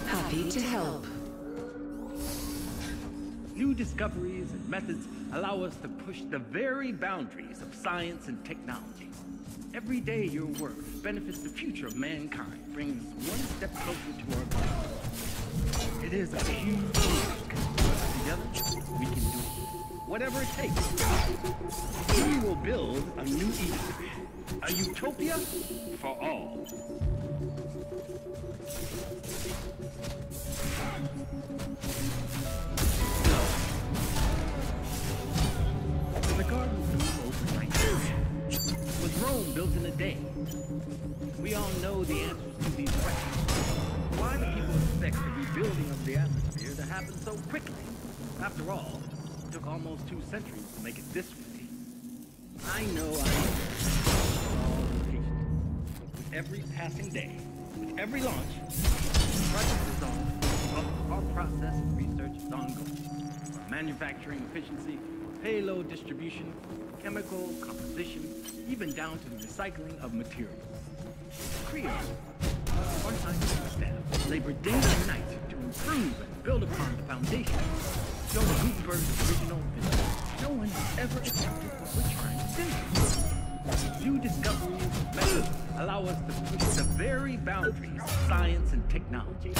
Happy to help. New discoveries and methods allow us to push the very boundaries of science and technology. Every day your work benefits the future of mankind, brings us one step closer to our goal. It is a huge task. Together, we can do it. Whatever it takes. We will build a new Eden. A utopia for all. The garden blew overnight. Was Rome built in a day? We all know the answers to these questions. Why do people expect the rebuilding of the atmosphere to happen so quickly? After all, it took almost 2 centuries to make it this way. I know. We're all impatient. With every passing day, with every launch, Project Resolve, our process and research is ongoing. From manufacturing efficiency, payload distribution, chemical composition, even down to the recycling of materials. CREO, our scientific staff, labor day and night to improve and build upon the foundation of Jonah Gutenberg's original vision. No one has ever attempted what we're trying to do. New discoveries and methods allow us to push the very boundaries of science and technology.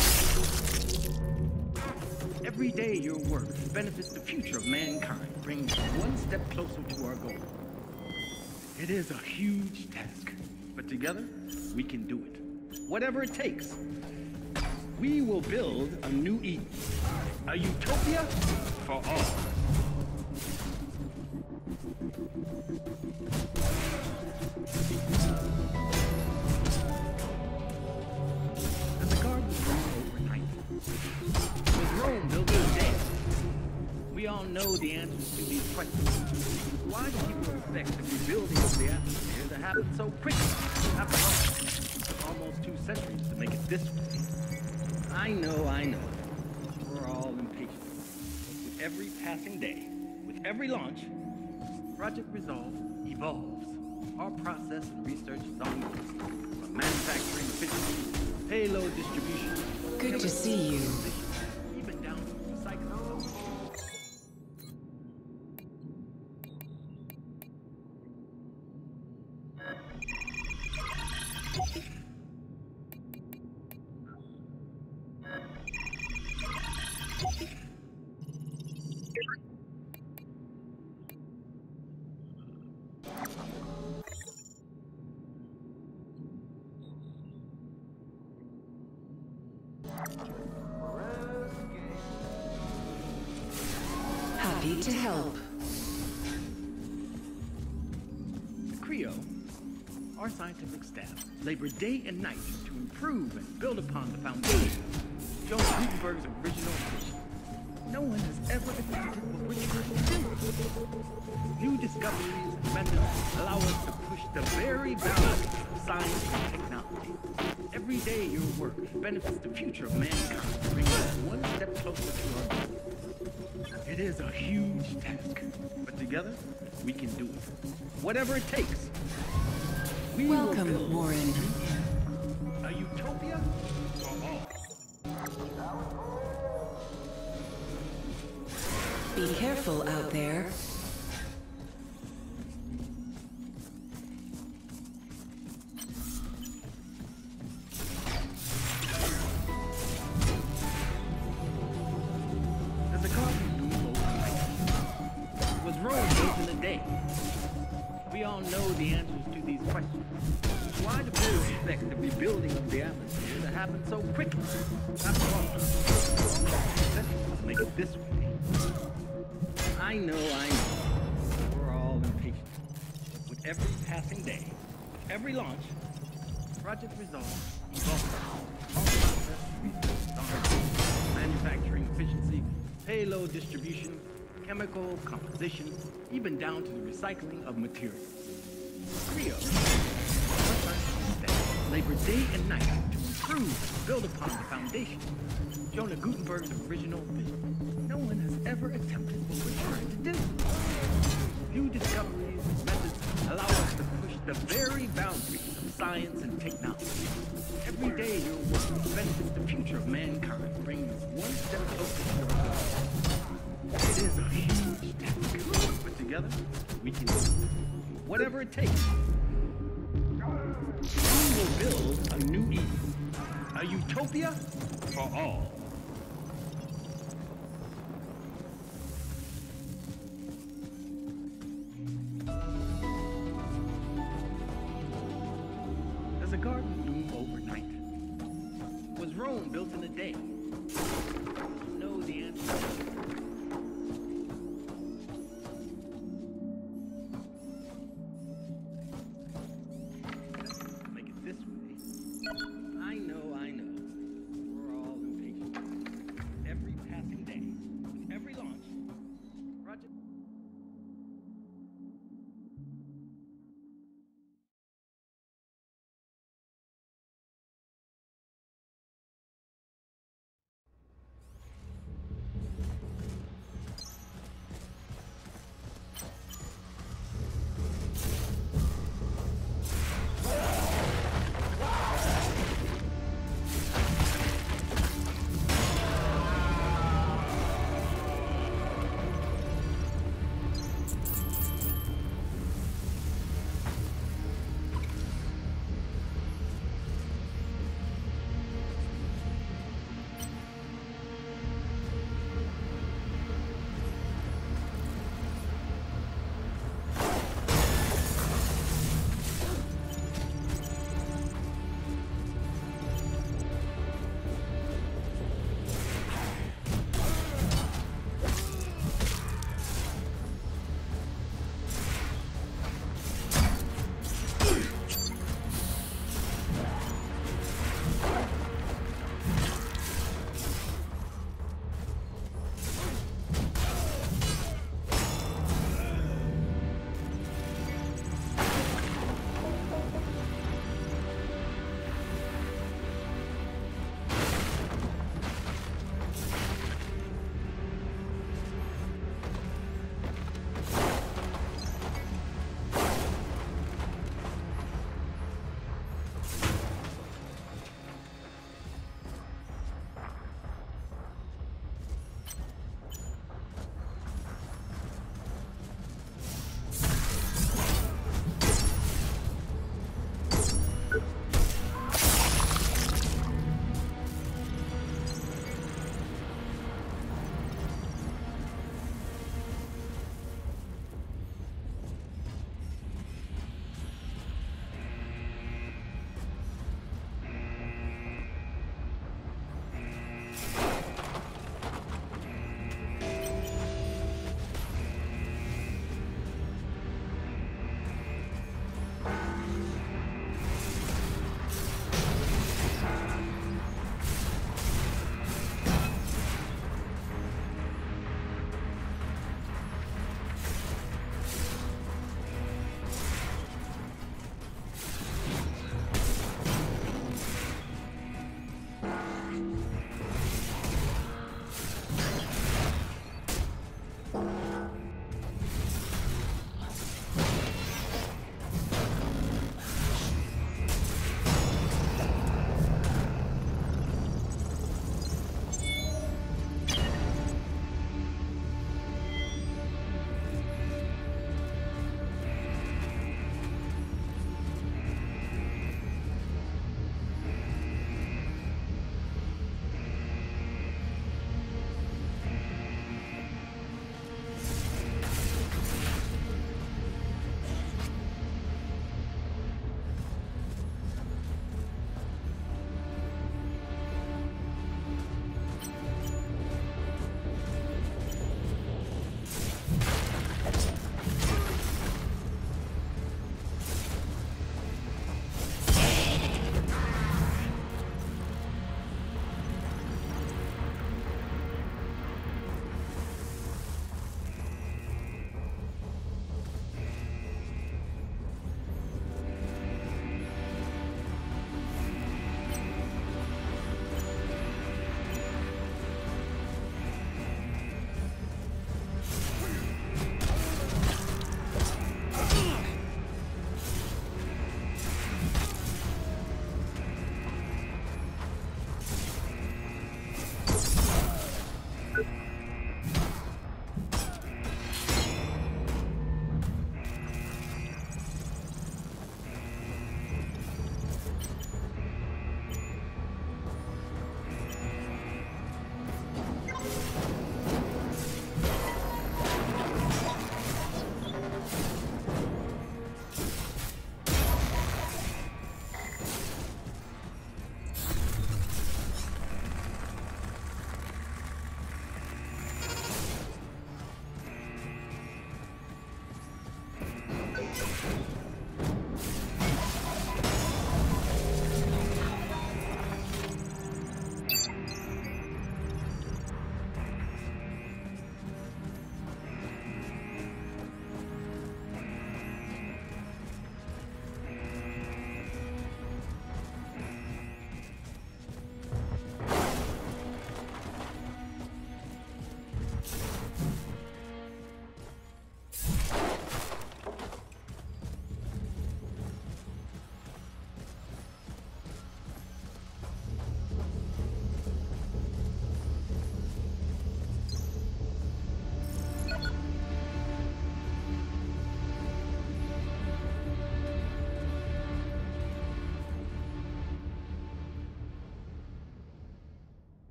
Every day your work benefits the future of mankind, brings us one step closer to our goal. It is a huge task, but together we can do it. Whatever it takes. We will build a new Eden. A utopia for all. And the garden grew overnight. Was Rome built in a day? We all know the answers to these questions. Why do people expect the rebuilding of the atmosphere to happen so quickly? After all, it took almost 2 centuries to make it this way. I know. We're all impatient. But with every passing day, with every launch, Project Resolve evolves. Our process and research is ongoing. From manufacturing efficiency, payload distribution. Good to see you. Even down to recycling. Happy to help. Creo, our scientific staff, labor day and night to improve and build upon the foundation of Jonas Gutenberg's original vision. No one has ever attempted what we're trying to do. New discoveries and methods allow us to push the very boundaries of science and technology. Every day your work benefits the future of mankind, bringing us one step closer to our goal. It is a huge task, but together we can do it. Whatever it takes. We Welcome, will build Warren. a utopia for all. Be careful out there. There's a garden loom overnight. It was Rome built in a day. We all know the answers to these questions. Why do people expect the rebuilding of the atmosphere to happen so quickly? After all, let's make it this way. I know. We're all impatient. With every passing day, with every launch, project results evolve. All process research, manufacturing efficiency, payload distribution, chemical composition, even down to the recycling of materials. Creo, our scientific staff, labor day and night to improve and build upon the foundation of Jonas Gutenberg's original vision. No one has ever attempted what we're trying to do. New discoveries and methods allow us to push the very boundaries of science and technology. Every day your work benefits the future of mankind, bringing us one step closer to our goal. It is a huge task, but together we can do it. Whatever it takes. We will build a new Eden, a utopia for all. Does a garden bloom overnight? Was Rome built in a day? You know the answer.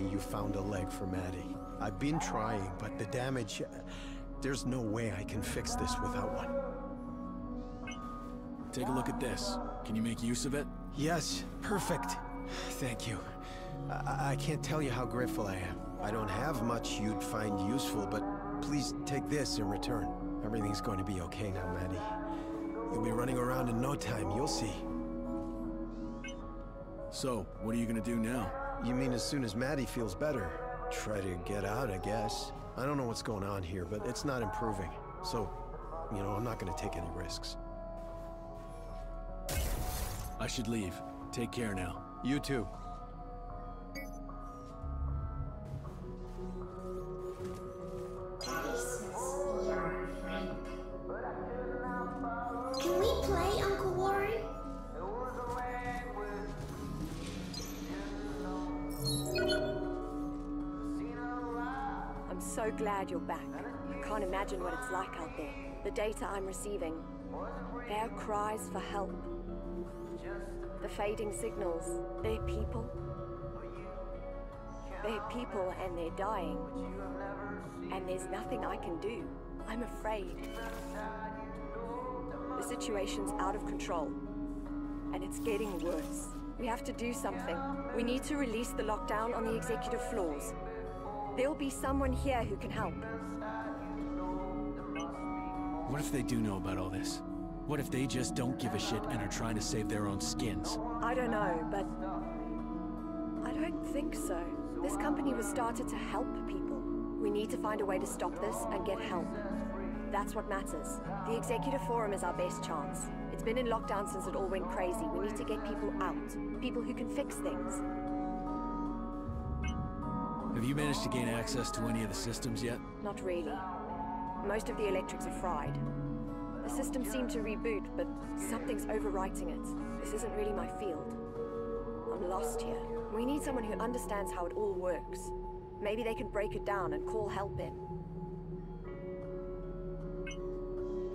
me you found a leg for Maddie. I've been trying, but the damage... There's no way I can fix this without one. Take a look at this. Can you make use of it? Yes, perfect. Thank you. I can't tell you how grateful I am. I don't have much you'd find useful, but please take this in return. Everything's going to be okay now, Maddie. You'll be running around in no time, you'll see. So, what are you gonna do now? You mean as soon as Maddie feels better? Try to get out, I guess. I don't know what's going on here, but it's not improving. So, you know, I'm not gonna take any risks. I should leave. Take care now. You too. Daddy says you're our friend. Can we play, Uncle Warren? I'm so glad you're back. I can't imagine what it's like out there. The data I'm receiving, their cries for help. The fading signals, they're people. They're people and they're dying. And there's nothing I can do. I'm afraid. The situation's out of control. And it's getting worse. We have to do something. We need to release the lockdown on the executive floors. There'll be someone here who can help. What if they do know about all this? What if they just don't give a shit and are trying to save their own skins? I don't know, but I don't think so. This company was started to help people. We need to find a way to stop this and get help. That's what matters. The Executive Forum is our best chance. It's been in lockdown since it all went crazy. We need to get people out. People who can fix things. Have you managed to gain access to any of the systems yet? Not really. Most of the electrics are fried. The systems seem to reboot, but something's overwriting it. This isn't really my field. I'm lost here. We need someone who understands how it all works. Maybe they can break it down and call help in.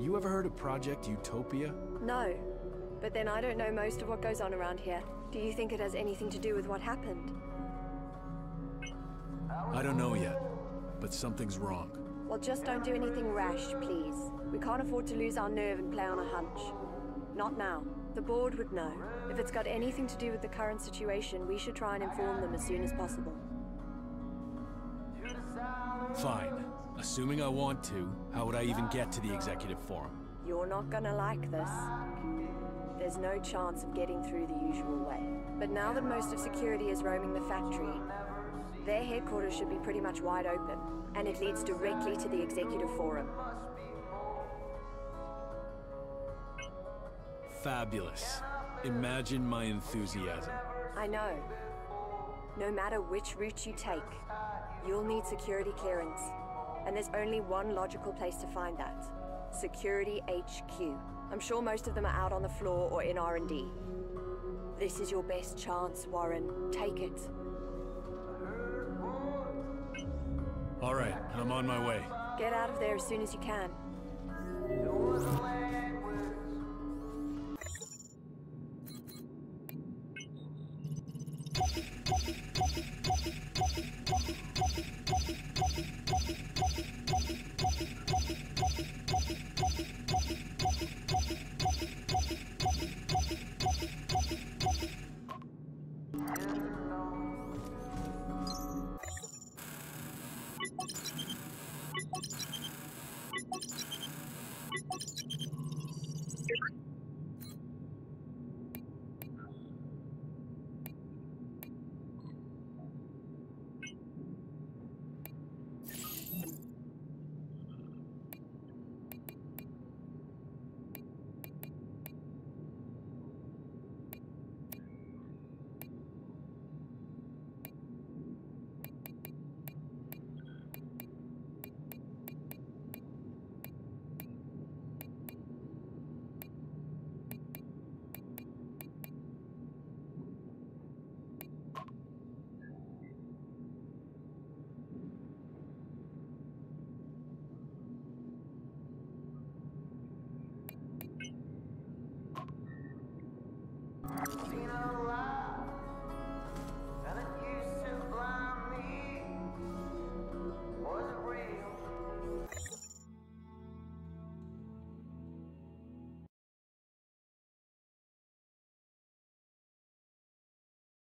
You ever heard of Project Utopia? No. But then I don't know most of what goes on around here. Do you think it has anything to do with what happened? I don't know yet, but something's wrong. Well, just don't do anything rash, please. We can't afford to lose our nerve and play on a hunch. Not now. The board would know. If it's got anything to do with the current situation, we should try and inform them as soon as possible. Fine. Assuming I want to, how would I even get to the Executive Forum? You're not gonna like this. There's no chance of getting through the usual way. But now that most of security is roaming the factory, their headquarters should be pretty much wide open, and it leads directly to the Executive Forum. Fabulous. Imagine my enthusiasm. I know. No matter which route you take, you'll need security clearance. And there's only one logical place to find that. Security HQ. I'm sure most of them are out on the floor or in R&D. This is your best chance, Warren. Take it. All right, I'm on my way. Get out of there as soon as you can. Seen a lot.